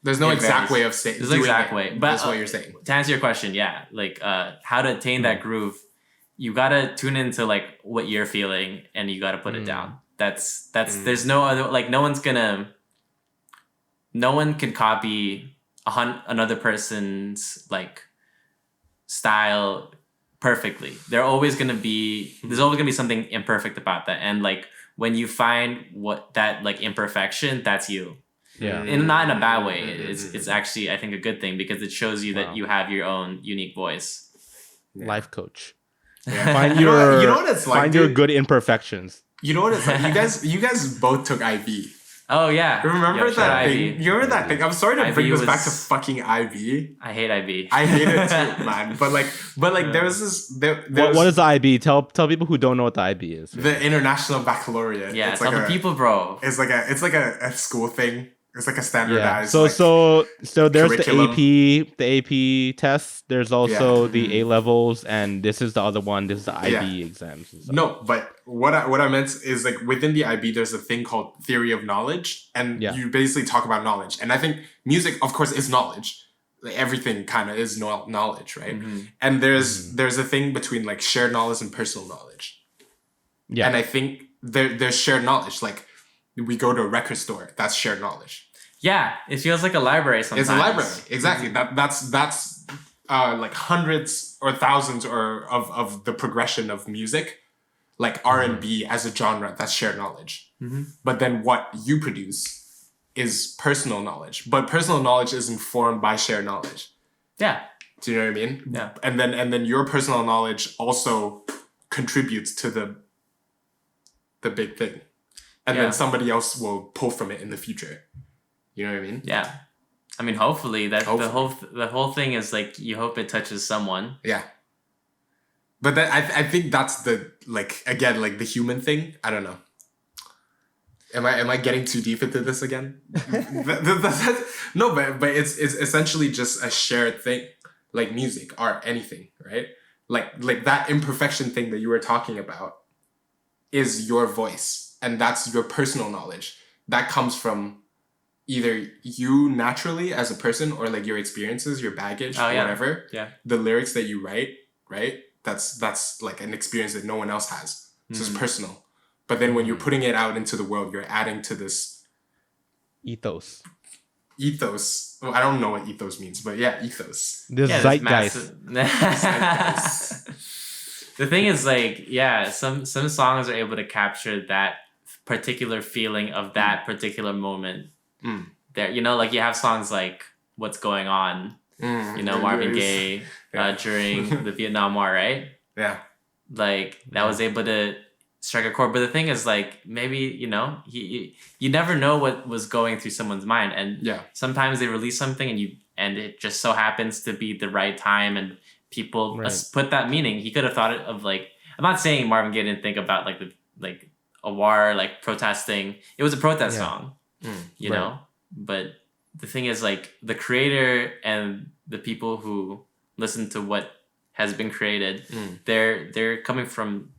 Speaker 4: there's no exact way of saying.
Speaker 3: There's no exact way, but
Speaker 4: that's what you're saying.
Speaker 3: To answer your question, like how to attain that groove, you gotta tune into like what you're feeling and you gotta put it down. That's there's no other, like no one can copy another person's like style perfectly. There's always gonna be something imperfect about that, and like when you find what that like imperfection, that's you.
Speaker 2: Yeah.
Speaker 3: And not in a bad way. It's actually, I think, a good thing because it shows you that you have your own unique voice.
Speaker 2: Life coach.
Speaker 4: Yeah.
Speaker 2: Find
Speaker 4: you
Speaker 2: your
Speaker 4: know what it's like,
Speaker 2: find your
Speaker 4: dude?
Speaker 2: good imperfections.
Speaker 4: You know what it's like? You guys both took IB.
Speaker 3: Oh yeah.
Speaker 4: Remember
Speaker 3: Yo, shout out
Speaker 4: that thing?
Speaker 3: IB.
Speaker 4: You remember that thing? I'm sorry to
Speaker 3: IB
Speaker 4: bring this back to
Speaker 3: was-
Speaker 4: fucking IB.
Speaker 3: I hate IB.
Speaker 4: I hate it too, man. But there was this.
Speaker 2: What is the IB? Tell people who don't know what the IB is.
Speaker 4: the International Baccalaureate?
Speaker 3: Yeah,
Speaker 4: it's
Speaker 3: tell
Speaker 4: like
Speaker 3: the people, bro.
Speaker 4: It's like a school thing. It's like a
Speaker 2: Yeah.
Speaker 4: standardized.
Speaker 2: So
Speaker 4: like,
Speaker 2: so there's
Speaker 4: curriculum.
Speaker 2: the AP tests. There's also
Speaker 4: Yeah.
Speaker 2: the A levels, and this is the other one. This is the IB
Speaker 4: Yeah.
Speaker 2: exams. And stuff.
Speaker 4: No, but what I meant is like within the IB, there's a thing called theory of knowledge, and
Speaker 2: Yeah.
Speaker 4: you basically talk about knowledge. And I think music, of course, is knowledge. Like, everything kind of is knowledge, right? And there's a thing between like shared knowledge and personal knowledge.
Speaker 2: Yeah.
Speaker 4: And I think there's shared knowledge. Like we go to a record store, that's shared knowledge.
Speaker 3: Yeah, it feels like a library sometimes.
Speaker 4: It's a library, exactly. That's like hundreds or thousands of the progression of music, like R&B as a genre. That's shared knowledge. But then what you produce is personal knowledge. But personal knowledge is informed by shared knowledge.
Speaker 3: Yeah.
Speaker 4: Do you know what I mean?
Speaker 3: Yeah.
Speaker 4: And then your personal knowledge also contributes to the big thing, and
Speaker 3: Yeah.
Speaker 4: then somebody else will pull from it in the future. You know what I mean?
Speaker 3: Yeah. I mean, hopefully that
Speaker 4: Hopefully.
Speaker 3: the whole thing is like you hope it touches someone.
Speaker 4: Yeah. But then I think that's the like again like the human thing. I don't know. Am I getting too deep into this again? No, but it's essentially just a shared thing, like music, art, anything, right? Like that imperfection thing that you were talking about is your voice, and that's your personal knowledge that comes from either you naturally as a person or like your experiences, your baggage,
Speaker 3: Oh, yeah.
Speaker 4: whatever.
Speaker 3: Yeah.
Speaker 4: The lyrics that you write, right? That's like an experience that no one else has. So it's personal. But then when you're putting it out into the world, you're adding to this
Speaker 2: Ethos.
Speaker 4: ethos. Well, I don't know what ethos means, but yeah, ethos.
Speaker 2: This
Speaker 3: Yeah,
Speaker 2: zeitgeist.
Speaker 3: The thing is, like, yeah, some songs are able to capture that particular feeling of that particular moment. There, you know, like you have songs like "What's Going On," you know, Marvin Gaye during the Vietnam War, right?
Speaker 4: Yeah.
Speaker 3: Like that was able to strike a chord. But the thing is, like, maybe, you know, you never know what was going through someone's mind, and
Speaker 4: Yeah.
Speaker 3: sometimes they release something and it just so happens to be the right time, and people put that meaning. He could have thought of like, I'm not saying Marvin Gaye didn't think about like a war, like protesting. It was a protest song, you know. But the thing is, like, the creator and the people who listen to what has been created, they're coming from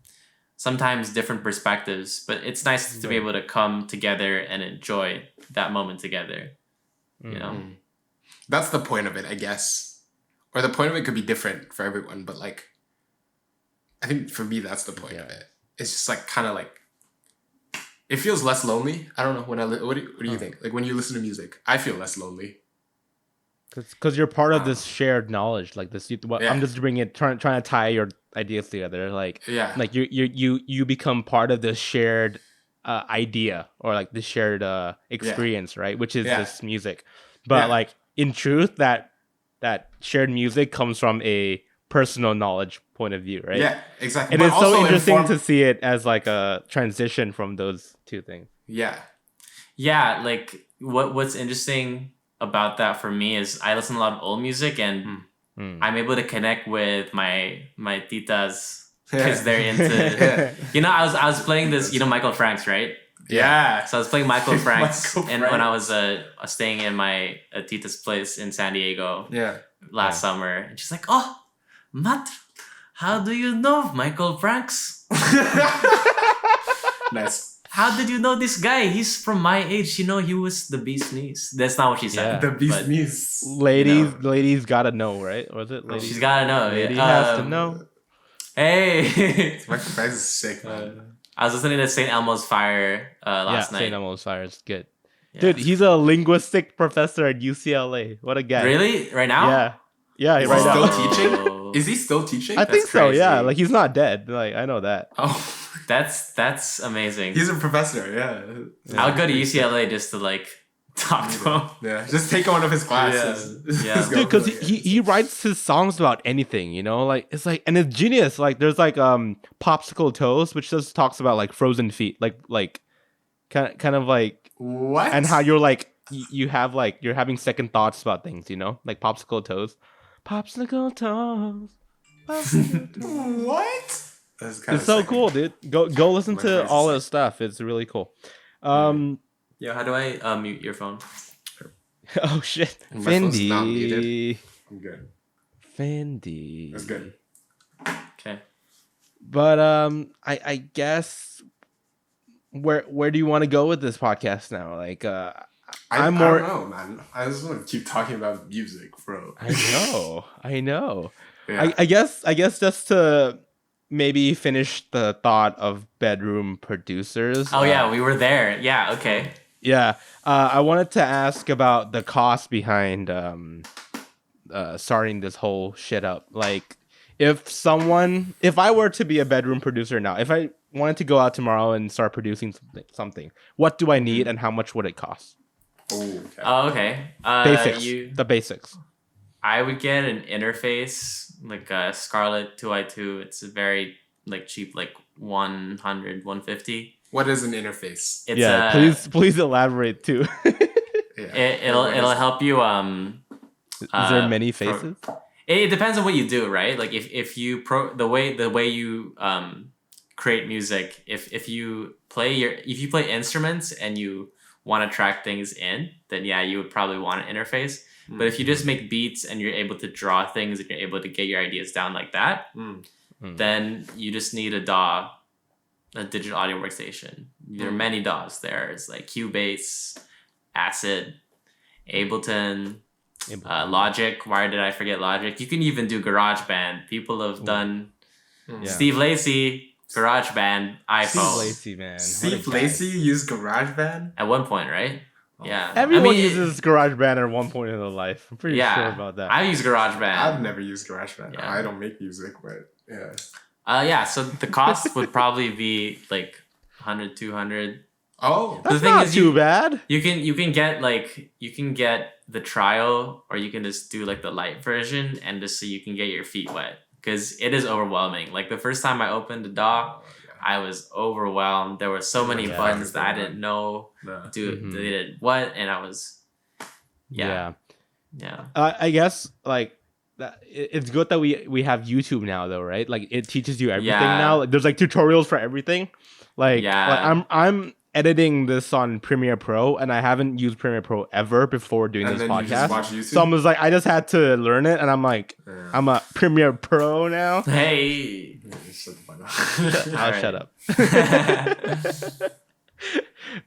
Speaker 3: sometimes different perspectives, but it's nice to be able to come together and enjoy that moment together. You know?
Speaker 4: That's the point of it, I guess. Or the point of it could be different for everyone, but like, I think for me, that's the point of it. It's just like kind of like, it feels less lonely. I don't know what do you think? Like when you listen to music, I feel less lonely.
Speaker 2: Because you're part of this shared knowledge, like this. I'm just bringing it, trying to tie your ideas together. Like, like you become part of this shared idea, or like the shared experience, right? Which is this music. But like in truth, that shared music comes from a personal knowledge point of view, right?
Speaker 4: Yeah, exactly.
Speaker 2: And
Speaker 4: But
Speaker 2: it's so
Speaker 4: also
Speaker 2: interesting to see it as like a transition from those two things.
Speaker 4: Yeah.
Speaker 3: Yeah, like what's interesting about that for me is I listen to a lot of old music, and I'm able to connect with my titas because they're into you know, I was playing this, you know, Michael Franks, right?
Speaker 4: Yeah.
Speaker 3: So I was playing Michael Franks,
Speaker 4: Michael
Speaker 3: and when I was staying in my tita's place in San Diego last summer, and she's like, "Oh, Matt, how do you know Michael Franks?
Speaker 4: Nice.
Speaker 3: How did you know this guy? He's from my age. You know, he was the bee's knees." That's not what she said.
Speaker 4: The beast
Speaker 3: but,
Speaker 4: knees.
Speaker 2: Ladies gotta know, right? Or is it ladies?
Speaker 3: She's gotta know.
Speaker 2: Lady has to know.
Speaker 3: Hey.
Speaker 4: Michael Price is sick, man.
Speaker 3: I was listening to St. Elmo's Fire last night.
Speaker 2: St. Elmo's Fire is good.
Speaker 3: Yeah.
Speaker 2: Dude, he's a linguistic professor at UCLA. What a guy.
Speaker 3: Really? Right now?
Speaker 2: Yeah,
Speaker 4: Is
Speaker 2: right
Speaker 4: he
Speaker 2: now.
Speaker 4: still teaching? Is he still teaching?
Speaker 2: I think
Speaker 3: That's
Speaker 2: so, yeah.
Speaker 3: crazy.
Speaker 2: Like, he's not dead. Like, I know that.
Speaker 4: Oh,
Speaker 3: That's amazing.
Speaker 4: he's a professor. Yeah.
Speaker 3: I would go to UCLA just to like talk to him.
Speaker 4: Yeah, just take one of his classes.
Speaker 3: Yeah.
Speaker 4: Just go
Speaker 2: Dude, because
Speaker 4: for it.
Speaker 2: he writes his songs about anything, you know? Like, it's like, and it's genius. Like, there's like Popsicle Toast, which just talks about like frozen feet. Like kind of like,
Speaker 4: What?
Speaker 2: and how you're like, you have like, you're having second thoughts about things, you know? Like Popsicle Toast. Popsicle Toast. Popsicle Toast.
Speaker 4: What? That's kinda
Speaker 2: It's so
Speaker 4: sick.
Speaker 2: cool, dude. Go listen
Speaker 4: My
Speaker 2: to
Speaker 4: face
Speaker 2: all
Speaker 4: is
Speaker 2: his stuff. It's really cool.
Speaker 3: Yo, how do I mute your phone?
Speaker 2: Oh shit.
Speaker 4: My phone's not muted.
Speaker 2: Fendi.
Speaker 4: I'm good.
Speaker 2: Fendi.
Speaker 4: That's good.
Speaker 3: Okay.
Speaker 2: But I guess where do you want to go with this podcast now? Like I'm more.
Speaker 4: I don't know, man. I just want to keep talking about music, bro.
Speaker 2: I know.
Speaker 4: Yeah.
Speaker 2: I guess just to maybe finish the thought of bedroom producers.
Speaker 3: Oh yeah, we were there. Yeah. Okay.
Speaker 2: Yeah. I wanted to ask about the cost behind starting this whole shit up. Like, if I were to be a bedroom producer now, if I wanted to go out tomorrow and start producing something, what do I need and how much would it cost?
Speaker 4: Oh, okay.
Speaker 3: Oh, okay.
Speaker 2: Basics. The basics.
Speaker 3: I would get an interface like a Scarlett 2i2. It's a very like cheap, like 100, 150.
Speaker 4: What is an interface?
Speaker 3: It's
Speaker 2: Yeah, please elaborate too.
Speaker 4: Yeah.
Speaker 3: It'll help you.
Speaker 2: Is there many faces?
Speaker 3: It depends on what you do, right? Like if you the way you create music, if you play instruments and you want to track things in, then yeah, you would probably want an interface. But if you just make beats and you're able to draw things and you're able to get your ideas down like that, then you just need a DAW, a digital audio workstation. There are many DAWs there. It's like Cubase, Acid, Ableton, Logic. Why did I forget Logic? You can even do GarageBand. People have done Steve Lacy, GarageBand, iPhone.
Speaker 2: Steve Lacy, man.
Speaker 4: Steve Lacy used GarageBand?
Speaker 3: At one point, right? Yeah.
Speaker 2: Everyone uses GarageBand at one point in their life. I'm pretty
Speaker 3: Yeah.
Speaker 2: sure about that.
Speaker 3: I use GarageBand.
Speaker 4: I've never used GarageBand.
Speaker 3: Yeah.
Speaker 4: I don't make music, but yeah.
Speaker 3: Yeah, so the cost would probably be like 100, 200.
Speaker 4: Oh,
Speaker 2: That's
Speaker 3: the thing
Speaker 2: not
Speaker 3: is
Speaker 2: too bad.
Speaker 3: You can get the trial, or you can just do like the light version, and just so you can get your feet wet, because it is overwhelming. Like the first time I opened the DAW, I was overwhelmed. There were so many buttons that I didn't know they did what, and I was yeah.
Speaker 2: I guess like that. It's good that we have YouTube now, though, right? Like it teaches you everything now. Like, there's like tutorials for everything. Like I'm editing this on Premiere Pro, and I haven't used Premiere Pro ever before doing this podcast. You just watch YouTube? So I was like, I just had to learn it, and I'm like, I'm a Premiere Pro now.
Speaker 3: Hey,
Speaker 4: shut the fuck up.
Speaker 2: I'll shut up.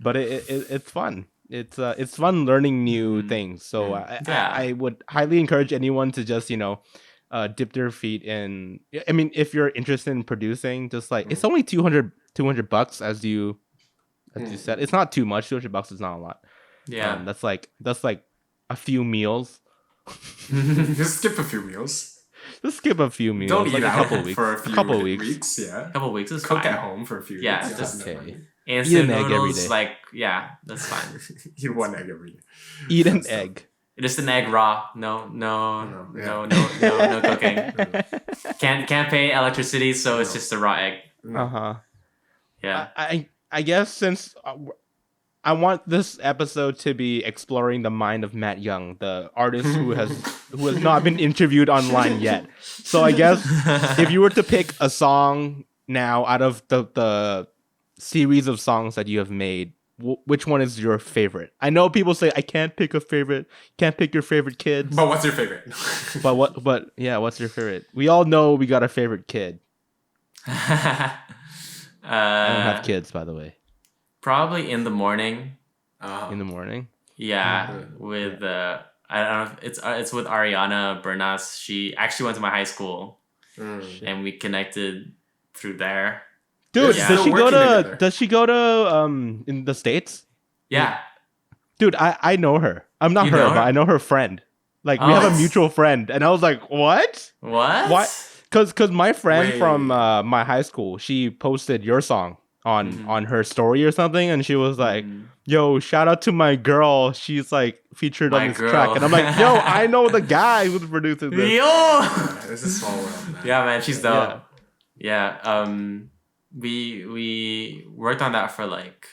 Speaker 2: But it's fun. It's fun learning new things. So I would highly encourage anyone to just dip their feet in. I mean, if you're interested in producing, just like it's only $200 as you said. It's not too much. $200 is not a lot.
Speaker 3: Yeah,
Speaker 2: that's like a few meals.
Speaker 4: Just skip a few meals.
Speaker 2: Just skip a few meals.
Speaker 4: Don't eat
Speaker 2: like
Speaker 4: out
Speaker 2: a couple weeks.
Speaker 4: for a few weeks. Yeah,
Speaker 3: a couple weeks is
Speaker 4: cook
Speaker 3: fine.
Speaker 4: at home for a few weeks.
Speaker 3: Yeah,
Speaker 4: just
Speaker 2: okay.
Speaker 3: Instant
Speaker 2: egg
Speaker 3: noodles,
Speaker 2: every day.
Speaker 3: that's fine.
Speaker 4: Eat one egg every day.
Speaker 2: Eat an egg.
Speaker 3: Just an egg raw. No cooking. Can't pay electricity, so it's just a raw egg. Yeah.
Speaker 2: I guess since I want this episode to be exploring the mind of Matt Young, the artist who has not been interviewed online yet. So I guess if you were to pick a song now out of the series of songs that you have made, which one is your favorite? I know people say I can't pick a favorite, can't pick your favorite kids.
Speaker 4: But what's your favorite?
Speaker 2: But what's your favorite? We all know we got a favorite kid. I don't have kids, by the way.
Speaker 3: Probably In the Morning.
Speaker 2: In the Morning?
Speaker 3: Yeah, with I don't know if it's with Ariana Bernas. She actually went to my high school. and we connected through there.
Speaker 2: Dude,
Speaker 3: Yeah.
Speaker 2: does she
Speaker 4: Still
Speaker 2: go
Speaker 4: working
Speaker 2: to
Speaker 4: together.
Speaker 2: does she go to in the States?
Speaker 3: Yeah.
Speaker 2: Dude, I know her. I'm not
Speaker 3: You
Speaker 2: her,
Speaker 3: know
Speaker 2: but
Speaker 3: her?
Speaker 2: I know her friend. Like we
Speaker 3: Oh.
Speaker 2: have a mutual friend, and I was like, what?
Speaker 3: What?
Speaker 2: What? Cause my friend
Speaker 4: Wait.
Speaker 2: from my high school, she posted your song on her story or something, and she was like, "Yo, shout out to my girl. She's like featured
Speaker 3: My
Speaker 2: on this
Speaker 3: girl.
Speaker 2: track." And I'm like, "Yo, I know the guy who's producing this."
Speaker 3: Yo!
Speaker 4: It's a small world, man.
Speaker 3: Yeah, man, she's dope. Yeah. We worked on that for like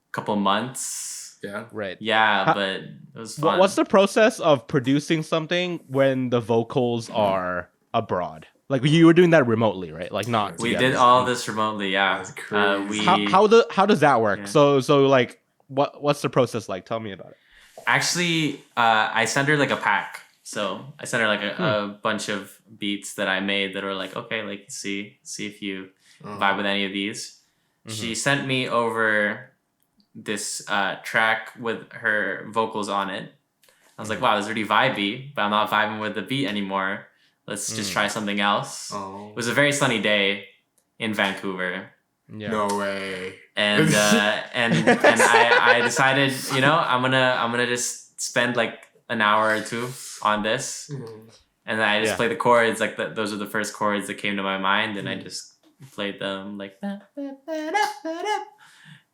Speaker 3: a couple months.
Speaker 4: Yeah.
Speaker 2: Right.
Speaker 3: Yeah, but it was fun.
Speaker 2: What's the process of producing something when the vocals are abroad? Like you were doing that remotely, right? Like not.
Speaker 3: We
Speaker 2: together.
Speaker 3: did all this remotely, yeah.
Speaker 4: That's crazy.
Speaker 3: We
Speaker 2: How does that work?
Speaker 3: Yeah.
Speaker 2: So like what's the process like? Tell me about it.
Speaker 3: actually I sent her like a pack. So I sent her like a bunch of beats that I made that were like, okay, like see if you vibe with any of these. She sent me over this track with her vocals on it. I was like, wow, this is really vibey, but I'm not vibing with the beat anymore. Let's just try something else.
Speaker 4: Oh.
Speaker 3: It was a very sunny day in Vancouver.
Speaker 2: Yeah.
Speaker 4: No way.
Speaker 3: And I decided, I'm gonna just spend like an hour or two on this, and I just play the chords. Like those are the first chords that came to my mind, and I just played them like,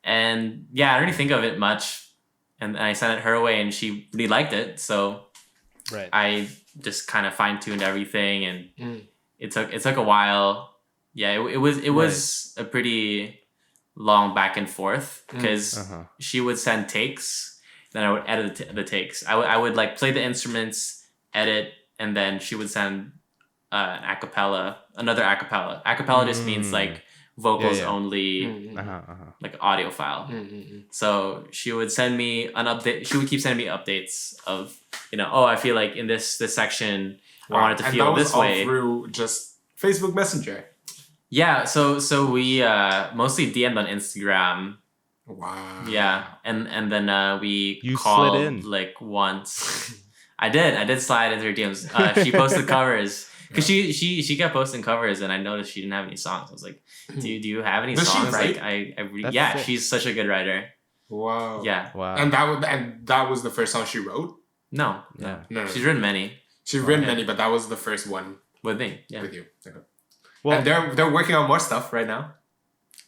Speaker 3: and yeah, I didn't really think of it much, and I sent it her way, and she really liked it. So
Speaker 2: Right.
Speaker 3: I just kind of fine tuned everything, and it took a while. Yeah, it was a pretty long back and forth because she would send takes, then I would edit the takes. I would like play the instruments, edit, and then she would send an acapella, another acapella. Acapella just means like vocals only, like audio file. So she would send me an update. She would keep sending me updates of, I feel like in this section, I want it to feel this way.
Speaker 4: And that was all through just Facebook Messenger.
Speaker 3: Yeah, so we mostly DM'd on Instagram.
Speaker 4: Wow.
Speaker 3: Yeah, and then we
Speaker 2: You
Speaker 3: called
Speaker 2: slid in.
Speaker 3: like once. I did slide into her DMs. She posted covers because she kept posting covers, and I noticed she didn't have any songs. I was like, do you have any
Speaker 4: Does she
Speaker 3: songs?
Speaker 4: write?
Speaker 3: Yeah,
Speaker 2: sick.
Speaker 3: she's such a good writer.
Speaker 4: Wow.
Speaker 3: Yeah.
Speaker 2: Wow.
Speaker 4: And that was the first song she wrote?
Speaker 3: No.
Speaker 2: Yeah.
Speaker 4: No.
Speaker 3: She's written many
Speaker 4: She's written many, but that was the first one
Speaker 3: with me. Yeah.
Speaker 4: with you. Okay.
Speaker 2: Well,
Speaker 4: And they're working on more stuff right now.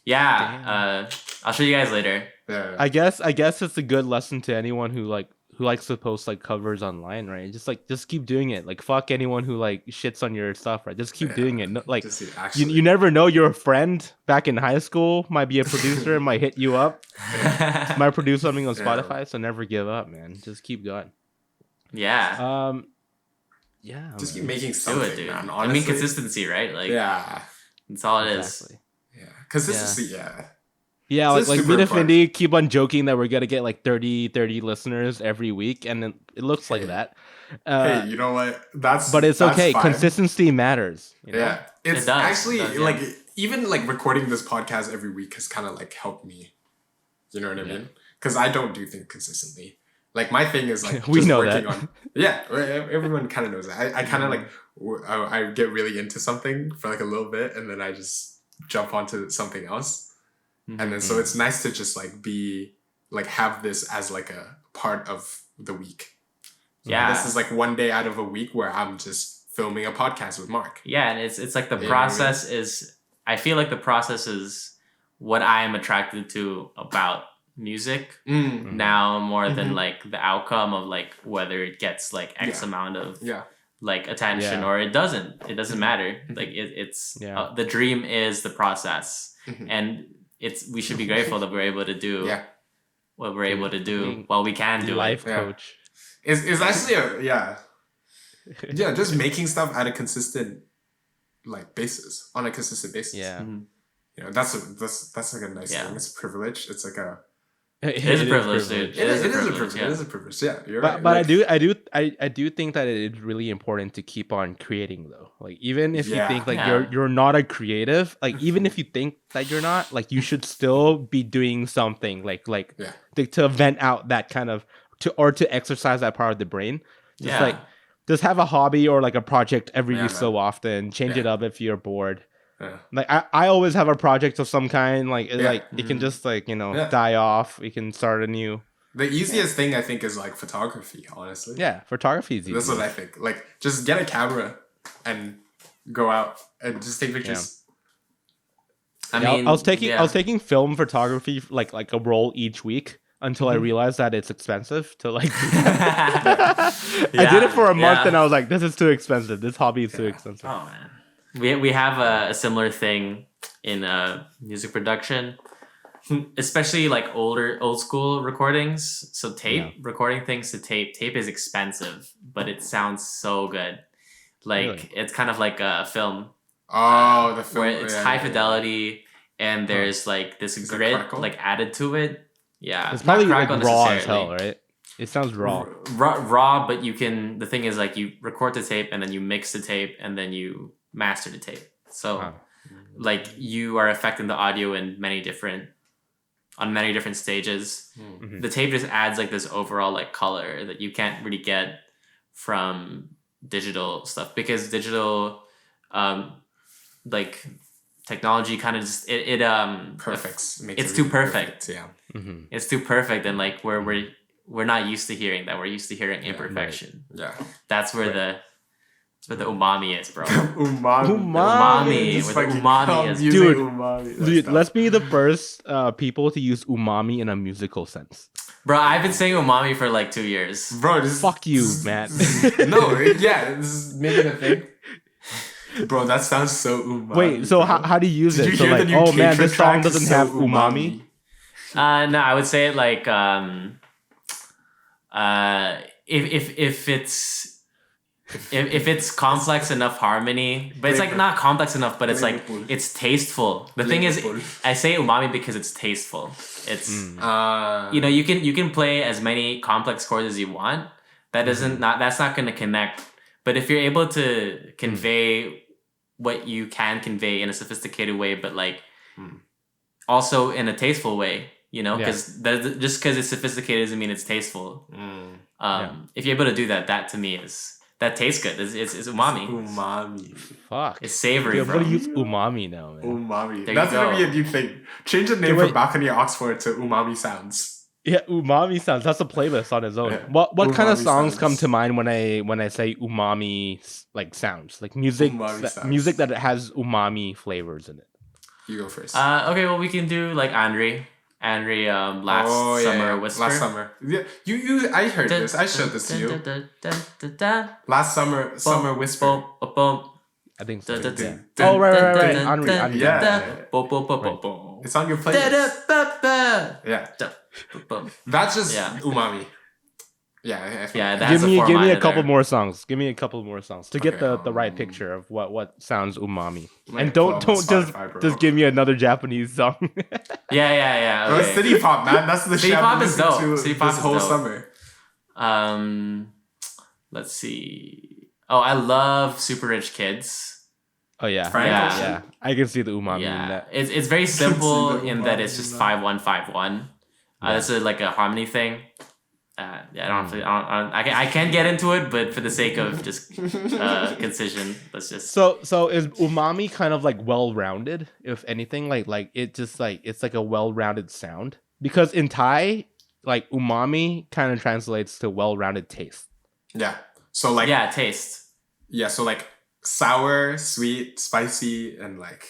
Speaker 3: Yeah. I'll show you guys later.
Speaker 4: Yeah.
Speaker 2: I guess it's a good lesson to anyone who likes to post like covers online, right? Just keep doing it. Like fuck anyone who like shits on your stuff, right? Just keep doing it. No, like
Speaker 4: Just actually.
Speaker 2: you never know, your friend back in high school might be a producer, might hit you up, might produce something on Spotify. So never give up, man. Just keep going.
Speaker 3: Yeah.
Speaker 2: Yeah.
Speaker 4: Just keep
Speaker 2: man.
Speaker 4: making
Speaker 3: Do
Speaker 4: something,
Speaker 3: it, dude.
Speaker 4: man.
Speaker 3: I
Speaker 4: Honestly.
Speaker 3: mean, consistency, right? Like,
Speaker 4: Yeah.
Speaker 3: that's all it is.
Speaker 2: Exactly.
Speaker 4: Yeah. Consistency, yeah.
Speaker 2: Yeah,
Speaker 4: This is
Speaker 2: like
Speaker 4: super
Speaker 2: me and
Speaker 4: important.
Speaker 2: Findy keep on joking that we're gonna get like 30 listeners every week, and then it looks like that.
Speaker 4: Hey, you know what? That's
Speaker 2: But it's
Speaker 4: that's
Speaker 2: okay.
Speaker 4: fine.
Speaker 2: Consistency matters. You know?
Speaker 4: Yeah. It's
Speaker 3: It does.
Speaker 4: actually
Speaker 3: It does, yeah.
Speaker 4: like even like recording this podcast every week has kind of like helped me. You know what I mean? Because I don't do things consistently. Like my thing is like
Speaker 2: We
Speaker 4: just
Speaker 2: know
Speaker 4: working
Speaker 2: that.
Speaker 4: on. Yeah, everyone kind of knows that. I kind of like I get really into something for like a little bit, and then I just jump onto something else, and then so it's nice to just like be like have this as like a part of the week.
Speaker 3: Yeah.
Speaker 4: This is like one day out of a week where I'm just filming a podcast with Mark.
Speaker 3: Yeah, and it's like the
Speaker 4: You know what I
Speaker 3: process is. I feel like the process is what I am attracted to about music now more than like the outcome of like whether it gets like X
Speaker 4: Yeah.
Speaker 3: amount of
Speaker 4: Yeah.
Speaker 3: like attention
Speaker 2: Yeah.
Speaker 3: or it doesn't. It doesn't matter. Like it's the dream is the process, and we should be grateful that we're able to do
Speaker 4: Yeah.
Speaker 3: what we're able to do while we can do
Speaker 2: Life
Speaker 3: it.
Speaker 4: Yeah.
Speaker 2: coach.
Speaker 4: It's actually yeah, just making stuff at a consistent like basis on a consistent basis.
Speaker 2: Yeah.
Speaker 4: You know, that's like a nice
Speaker 3: Yeah.
Speaker 4: thing. It's a privilege. It's like a
Speaker 3: It is a privilege, dude.
Speaker 4: it is a privilege.
Speaker 3: yeah.
Speaker 4: It is a privilege. Yeah, you're
Speaker 2: But
Speaker 4: right.
Speaker 2: but
Speaker 4: Like,
Speaker 2: I do think that it is really important to keep on creating though. Like even if you
Speaker 4: Yeah.
Speaker 2: think like
Speaker 3: Yeah.
Speaker 2: you're not a creative, like even if you think that you're not, like you should still be doing something like to vent out that kind of to exercise that part of the brain. Just
Speaker 3: Yeah.
Speaker 2: just have a hobby or like a project every
Speaker 4: Yeah,
Speaker 2: so
Speaker 4: man.
Speaker 2: often. Change it
Speaker 4: Yeah.
Speaker 2: up if you're bored.
Speaker 4: Yeah.
Speaker 2: Like I always have a project of some kind. Like
Speaker 4: Yeah.
Speaker 2: like it can just like
Speaker 4: Yeah.
Speaker 2: die off. We can start a new.
Speaker 4: The easiest thing I think is like photography, honestly.
Speaker 2: Yeah, photography is easy.
Speaker 4: That's what I think. Like, just get a camera and go out and just take pictures.
Speaker 3: I
Speaker 2: Yeah,
Speaker 3: mean,
Speaker 2: I was taking
Speaker 3: yeah.
Speaker 2: I was taking film photography like a role each week until I realized that it's expensive to like. I did it for a month and I was like, this is too expensive. This hobby is too expensive.
Speaker 3: Oh man, we have a similar thing in music production, especially like old school recordings. So tape recording things to tape is expensive, but it sounds so good. Like
Speaker 2: Really?
Speaker 3: it's kind of like a film.
Speaker 4: Oh, the film.
Speaker 3: Where it's high fidelity and there's like this
Speaker 4: it
Speaker 3: grit
Speaker 4: crackle?
Speaker 3: like added to it. Yeah,
Speaker 2: It's
Speaker 3: not
Speaker 2: probably like
Speaker 3: crackle
Speaker 2: raw as
Speaker 3: necessarily.
Speaker 2: hell, right? It sounds raw.
Speaker 3: Raw, but you can. The thing is, like, you record the tape and then you mix the tape and then you master the tape. So,
Speaker 2: Wow.
Speaker 3: like, you are affecting the audio in many different stages.
Speaker 2: Mhm.
Speaker 3: The tape just adds like this overall like color that you can't really get from digital stuff because digital, like technology kind of just it
Speaker 4: Perfect. Makes
Speaker 3: it's
Speaker 4: it
Speaker 3: too
Speaker 4: really
Speaker 3: perfect.
Speaker 4: Yeah.
Speaker 2: Mhm.
Speaker 3: It's too perfect, and like we're not used to hearing that. We're used to hearing imperfection.
Speaker 4: Yeah.
Speaker 3: That's where that's where the umami is, bro.
Speaker 4: Umami.
Speaker 2: Umami.
Speaker 4: Just
Speaker 3: Where the
Speaker 4: fucking
Speaker 3: umami
Speaker 4: come
Speaker 3: is.
Speaker 4: using
Speaker 2: Dude,
Speaker 4: umami. That's
Speaker 2: Dude,
Speaker 4: tough.
Speaker 2: let's be the first people to use umami in a musical sense.
Speaker 3: Bro, I've been saying umami for like 2 years.
Speaker 4: Bro, this
Speaker 2: Fuck you,
Speaker 4: this-
Speaker 2: man.
Speaker 4: No, yeah, this is making a thing. Bro, that sounds so umami.
Speaker 2: Wait, so
Speaker 4: bro.
Speaker 2: how do you use
Speaker 4: Did
Speaker 2: it?
Speaker 4: you
Speaker 2: So
Speaker 4: hear
Speaker 2: like,
Speaker 4: the new
Speaker 2: oh man,
Speaker 4: Kaytranada
Speaker 2: this
Speaker 4: track
Speaker 2: song
Speaker 4: is
Speaker 2: doesn't
Speaker 4: so
Speaker 2: have umami.
Speaker 3: No, I would say it like if it's complex enough harmony, but it's like not complex enough, but it's like it's tasteful. The thing is, I say umami because it's tasteful. It's you know, you can play as many complex chords as you want. That doesn't that's not going to connect. But if you're able to convey what you can convey in a sophisticated way, but like also in a tasteful way, you know, because just because it's sophisticated doesn't mean it's tasteful. If you're able to do that, that to me is that tastes good. It's umami.
Speaker 4: Umami.
Speaker 2: Fuck.
Speaker 3: It's savory,
Speaker 2: Dude, I'm
Speaker 3: bro.
Speaker 2: gonna use umami now, man.
Speaker 4: Umami.
Speaker 3: There
Speaker 4: That's
Speaker 3: you
Speaker 4: gonna
Speaker 3: go.
Speaker 4: be a new thing. Change the name
Speaker 2: wait.
Speaker 4: from Balcony Oxford to Umami Sounds.
Speaker 2: Yeah, umami sounds. That's a playlist on its own.
Speaker 4: Yeah.
Speaker 2: What kind of
Speaker 4: Umami
Speaker 2: songs
Speaker 4: sounds.
Speaker 2: come to mind when I say umami like sounds? Like music
Speaker 4: Umami sounds.
Speaker 2: music that has umami flavors in it.
Speaker 4: You go first.
Speaker 3: Okay, well we can do like Andre, last summer whisper.
Speaker 4: Last summer. Yeah, you. I heard this. I showed this to you. Last summer whisper.
Speaker 2: I think so.
Speaker 3: Dun, dun,
Speaker 2: Yeah.
Speaker 4: dun,
Speaker 2: Oh right.
Speaker 3: dun,
Speaker 2: Henri.
Speaker 3: dun,
Speaker 4: Yeah.
Speaker 3: dun,
Speaker 4: It's on your playlist. Yeah, that's just
Speaker 3: Yeah.
Speaker 4: umami. Yeah, I feel
Speaker 3: Yeah,
Speaker 4: like-
Speaker 3: that's
Speaker 2: Give me
Speaker 3: a
Speaker 2: a couple more songs. Give me a couple more songs to get
Speaker 4: Okay,
Speaker 2: the right picture of what sounds umami.
Speaker 4: Might
Speaker 2: And
Speaker 4: pull
Speaker 2: don't
Speaker 4: up on Spotify, bro.
Speaker 2: just give me another Japanese song.
Speaker 3: Yeah.
Speaker 4: Bro, it's
Speaker 3: Okay.
Speaker 4: city pop, man. That's the
Speaker 3: City
Speaker 4: shit
Speaker 3: pop
Speaker 4: I've
Speaker 3: is
Speaker 4: listened
Speaker 3: dope.
Speaker 4: to
Speaker 3: City pop
Speaker 4: this
Speaker 3: is
Speaker 4: whole
Speaker 3: dope.
Speaker 4: summer.
Speaker 3: Let's see. Oh, I love Super Rich Kids.
Speaker 2: Oh yeah,
Speaker 4: Frank
Speaker 3: Yeah.
Speaker 4: Ocean?
Speaker 2: yeah. I can see the umami in
Speaker 3: Yeah,
Speaker 2: that.
Speaker 3: it's very simple
Speaker 4: the
Speaker 3: in that
Speaker 4: umami
Speaker 3: it's just
Speaker 4: in
Speaker 3: 5-1-5-1. That's like a harmony thing. Yeah, I can't get into it, but for the sake of just concision, let's just.
Speaker 2: So is umami kind of like well-rounded, if anything? Like it just like it's like a well-rounded sound? Because in Thai, like umami kind of translates to well-rounded taste.
Speaker 4: Yeah. So like
Speaker 3: Taste.
Speaker 4: so like sour, sweet, spicy, and like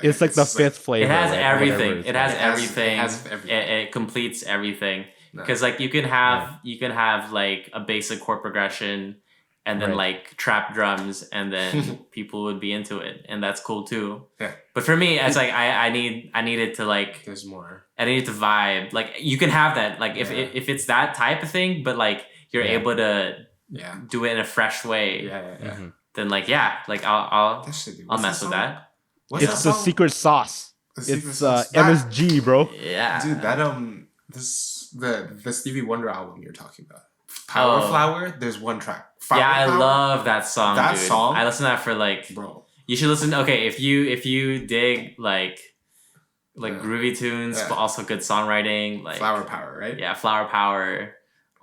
Speaker 2: It's like the fifth flavor.
Speaker 3: It has
Speaker 2: right? Or whatever
Speaker 3: everything.
Speaker 2: it's
Speaker 3: It has
Speaker 4: It has-
Speaker 3: everything.
Speaker 4: it has everything.
Speaker 3: It completes everything.
Speaker 4: No.
Speaker 3: Because like you can have like a basic chord progression, and then
Speaker 2: Right.
Speaker 3: like trap drums, and then people would be into it, and that's cool too.
Speaker 4: Yeah.
Speaker 3: But for me, it's like I need it to like
Speaker 4: There's more.
Speaker 3: I need it to vibe. Like you can have that. Like if
Speaker 4: Yeah.
Speaker 3: if it's that type of thing, but like you're
Speaker 2: Yeah.
Speaker 3: able to
Speaker 4: Yeah.
Speaker 3: do it in a fresh way,
Speaker 4: Yeah.
Speaker 2: Mhm.
Speaker 3: then like like I'll
Speaker 4: That should be.
Speaker 3: I'll
Speaker 4: what's
Speaker 3: mess
Speaker 4: that
Speaker 3: with
Speaker 4: song?
Speaker 3: that.
Speaker 4: What's
Speaker 2: It's
Speaker 4: that
Speaker 2: the
Speaker 4: song?
Speaker 2: secret sauce.
Speaker 4: The secret
Speaker 2: It's
Speaker 4: sauce. That-
Speaker 2: MSG, bro.
Speaker 3: Yeah,
Speaker 4: Dude, that the Stevie Wonder album you're talking about. Power
Speaker 3: Oh.
Speaker 4: Flower, there's one track. Flower
Speaker 3: yeah, I
Speaker 4: Power,
Speaker 3: love that song.
Speaker 4: That
Speaker 3: dude.
Speaker 4: song?
Speaker 3: I listen to that for like.
Speaker 4: bro.
Speaker 3: You should listen. Okay, if you dig like
Speaker 4: Yeah.
Speaker 3: groovy tunes,
Speaker 4: Yeah.
Speaker 3: but also good songwriting, like
Speaker 4: Flower Power, right?
Speaker 3: Yeah, Flower Power.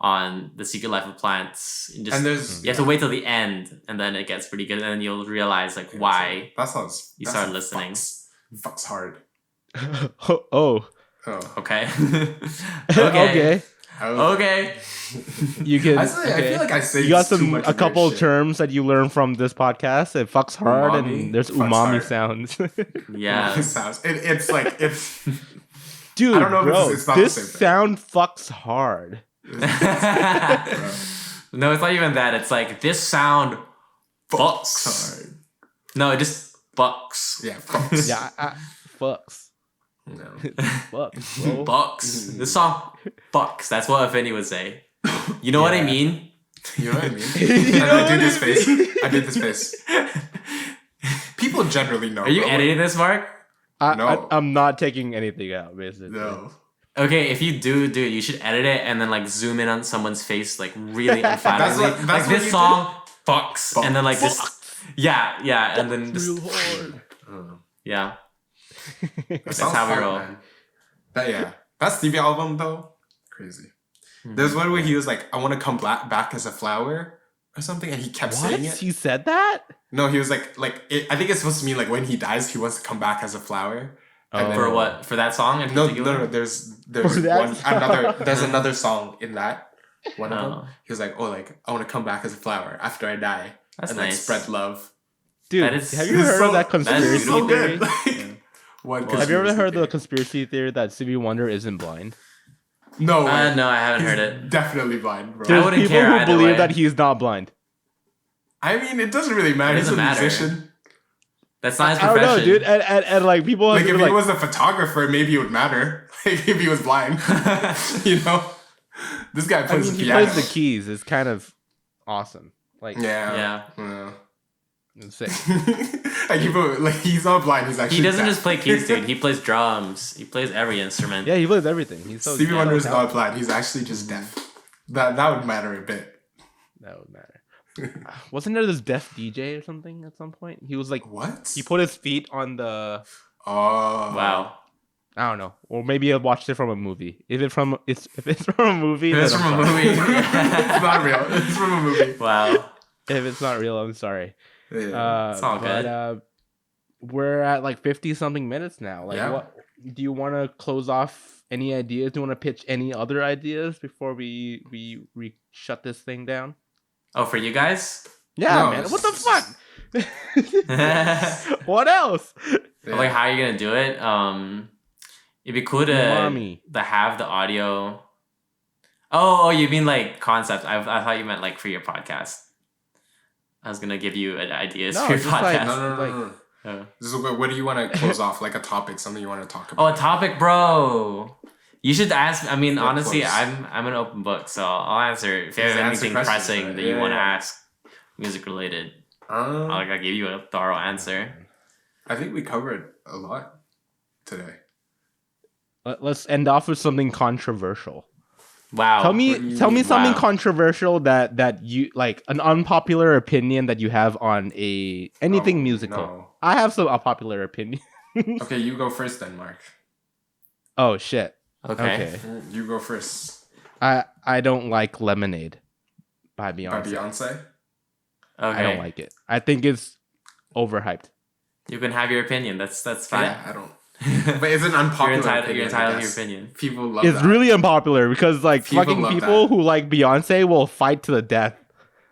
Speaker 3: on The Secret Life of Plants. And you have to wait till the end, and then it gets pretty good, and then you'll realize like why
Speaker 4: that sounds
Speaker 3: you start listening.
Speaker 4: Fucks hard.
Speaker 2: Oh.
Speaker 3: Okay.
Speaker 2: Okay.
Speaker 3: Okay.
Speaker 2: You can.
Speaker 4: I feel like I say
Speaker 2: you got
Speaker 4: too much
Speaker 2: a
Speaker 4: of
Speaker 2: couple
Speaker 4: their shit.
Speaker 2: terms that you learn from this podcast. It fucks hard,
Speaker 4: Umami,
Speaker 2: and there's
Speaker 4: fucks
Speaker 2: umami
Speaker 4: hard.
Speaker 2: sounds.
Speaker 3: Yeah.
Speaker 4: It sounds. It's like it's.
Speaker 2: Dude,
Speaker 4: I don't know if
Speaker 2: bro,
Speaker 4: it's not
Speaker 2: this
Speaker 4: the same thing.
Speaker 2: sound fucks hard.
Speaker 3: No, it's not even that. It's like this sound fucks.
Speaker 4: hard.
Speaker 3: No, it just fucks.
Speaker 4: Yeah, fucks.
Speaker 2: Yeah, fucks.
Speaker 4: No.
Speaker 2: Fucks, bro.
Speaker 3: Bucks. This song fucks. That's what Affinity would say. You know what I mean?
Speaker 4: You know what I mean?
Speaker 2: You know
Speaker 4: I did this
Speaker 2: what I
Speaker 4: face. I did this face. People generally know.
Speaker 3: Are you
Speaker 4: bro.
Speaker 3: editing this, Mark?
Speaker 4: No.
Speaker 2: I'm not taking anything out, basically.
Speaker 4: No.
Speaker 3: Okay, if you do it, you should edit it and then like zoom in on someone's face like really unflatteringly.
Speaker 4: That's
Speaker 3: like
Speaker 4: what
Speaker 3: this
Speaker 4: you
Speaker 3: song fucks, and then like this.
Speaker 2: Fucks.
Speaker 3: Yeah, and then
Speaker 2: Real
Speaker 3: just
Speaker 2: hard.
Speaker 3: yeah.
Speaker 4: That
Speaker 3: That's how we
Speaker 4: hard,
Speaker 3: roll.
Speaker 4: man. That Stevie album though, crazy. There's one where he was like, "I want to come back as a flower" or something, and he kept
Speaker 2: What?
Speaker 4: saying it.
Speaker 2: He said that?
Speaker 4: No, he was like I think it's supposed to mean like when he dies, he wants to come back as a flower. And
Speaker 3: For what? For that song in
Speaker 4: No,
Speaker 3: particular?
Speaker 4: no, there's
Speaker 2: For that
Speaker 4: one
Speaker 2: song.
Speaker 4: there's another song in that one of
Speaker 3: Oh.
Speaker 4: them. He was like, "Oh, like I want to come back as a flower after I die
Speaker 3: That's
Speaker 4: and
Speaker 3: nice.
Speaker 4: like spread love."
Speaker 2: Dude,
Speaker 3: That is-
Speaker 2: have you
Speaker 4: It's
Speaker 2: heard
Speaker 4: so-
Speaker 2: of that
Speaker 3: that is
Speaker 2: conspiracy
Speaker 4: so
Speaker 2: theory?
Speaker 4: good. Like, one
Speaker 2: Have you ever
Speaker 4: conspiracy
Speaker 2: heard the
Speaker 4: theory.
Speaker 2: conspiracy theory that Stevie Wonder isn't blind?
Speaker 4: No, way.
Speaker 3: No, I haven't
Speaker 4: He's
Speaker 3: heard it.
Speaker 4: Definitely blind, bro.
Speaker 2: There's
Speaker 3: wouldn't
Speaker 2: people
Speaker 3: care
Speaker 2: who
Speaker 3: either
Speaker 2: believe
Speaker 3: way.
Speaker 2: that he's not blind.
Speaker 4: I mean, it doesn't really matter.
Speaker 3: It
Speaker 4: He's a
Speaker 3: doesn't matter.
Speaker 4: musician.
Speaker 3: That's not his
Speaker 2: I don't
Speaker 3: profession.
Speaker 2: know, dude. And like people
Speaker 4: Like
Speaker 2: have
Speaker 4: if
Speaker 2: been
Speaker 4: he
Speaker 2: like,
Speaker 4: was a photographer, maybe it would matter. Like if he was blind, you know. This guy
Speaker 2: I
Speaker 4: plays
Speaker 2: mean,
Speaker 4: the
Speaker 2: he
Speaker 4: piano.
Speaker 2: plays the keys. It's kind of awesome. Like,
Speaker 4: Yeah.
Speaker 2: it's sick.
Speaker 4: Like people, like he's not blind. He's actually.
Speaker 3: He doesn't
Speaker 4: deaf.
Speaker 3: just play keys, dude. He plays drums. He plays every instrument.
Speaker 2: Yeah, he plays everything. He's so
Speaker 4: Stevie Wonder is
Speaker 2: so
Speaker 4: not blind. He's actually just deaf. That would matter a bit.
Speaker 2: That would matter. Wasn't there this deaf DJ or something at some point? He was like,
Speaker 4: What?
Speaker 2: he put his feet on the.
Speaker 4: Oh
Speaker 3: Wow.
Speaker 2: I don't know, or maybe I watched it from a movie. If it's from a movie,
Speaker 3: It's
Speaker 2: then
Speaker 3: from
Speaker 2: I'm
Speaker 3: a
Speaker 2: sorry.
Speaker 3: movie.
Speaker 4: It's not real. It's from a movie.
Speaker 3: Wow.
Speaker 2: If it's not real, I'm sorry.
Speaker 4: Yeah.
Speaker 3: It's all
Speaker 2: but,
Speaker 3: good.
Speaker 2: We're at like 50 something minutes now. Like,
Speaker 4: Yeah.
Speaker 2: what do you want to close off? Any ideas? Do you want to pitch any other ideas before we shut this thing down?
Speaker 3: Oh, for you guys?
Speaker 2: Yeah,
Speaker 4: No,
Speaker 2: man.
Speaker 4: it's
Speaker 2: What the
Speaker 4: just-
Speaker 2: fuck? What else?
Speaker 4: Yeah.
Speaker 3: Like, how are you gonna do it? It'd be cool to
Speaker 2: Umami.
Speaker 3: have the audio. Oh, you mean like concept? I thought you meant like for your podcast. I was gonna give you ideas
Speaker 2: No,
Speaker 3: for your
Speaker 2: just like-
Speaker 3: podcast.
Speaker 4: No.
Speaker 3: Oh.
Speaker 4: This is what do you want to close off? Like a topic, something you want to talk
Speaker 3: Oh,
Speaker 4: about?
Speaker 3: a topic, bro. You should ask. I mean,
Speaker 4: Yeah,
Speaker 3: honestly,
Speaker 4: close.
Speaker 3: I'm an open book, so I'll answer if you have
Speaker 4: Just answer
Speaker 3: anything
Speaker 4: questions,
Speaker 3: pressing
Speaker 4: right?
Speaker 3: that you
Speaker 4: Yeah,
Speaker 3: want to
Speaker 4: yeah.
Speaker 3: ask, music related.
Speaker 4: Um,
Speaker 3: I'll give you a thorough answer.
Speaker 4: I think we covered a lot today.
Speaker 2: Let's end off with something controversial.
Speaker 3: Wow.
Speaker 2: Tell
Speaker 4: what do
Speaker 2: me
Speaker 4: you
Speaker 2: something
Speaker 3: Wow.
Speaker 2: controversial that you like, an unpopular opinion that you have on anything
Speaker 4: Oh,
Speaker 2: musical.
Speaker 4: no.
Speaker 2: I have some unpopular opinion.
Speaker 4: Okay, you go first then, Mark.
Speaker 2: Oh shit.
Speaker 3: Okay.
Speaker 2: Okay.
Speaker 4: You go first.
Speaker 2: I don't like Lemonade by
Speaker 4: By
Speaker 2: Beyonce.
Speaker 4: Beyonce.
Speaker 3: Okay.
Speaker 2: I don't like it. I think it's overhyped.
Speaker 3: You can have your opinion. That's fine.
Speaker 4: Yeah, I don't. But it's an unpopular
Speaker 3: You're entitled.
Speaker 4: opinion.
Speaker 3: You're entitled
Speaker 4: I
Speaker 3: to your
Speaker 4: guess.
Speaker 3: opinion.
Speaker 4: People love
Speaker 2: It's
Speaker 4: that.
Speaker 2: really unpopular because like
Speaker 4: People
Speaker 2: fucking
Speaker 4: love
Speaker 2: people
Speaker 4: that.
Speaker 2: who like Beyonce will fight to the death.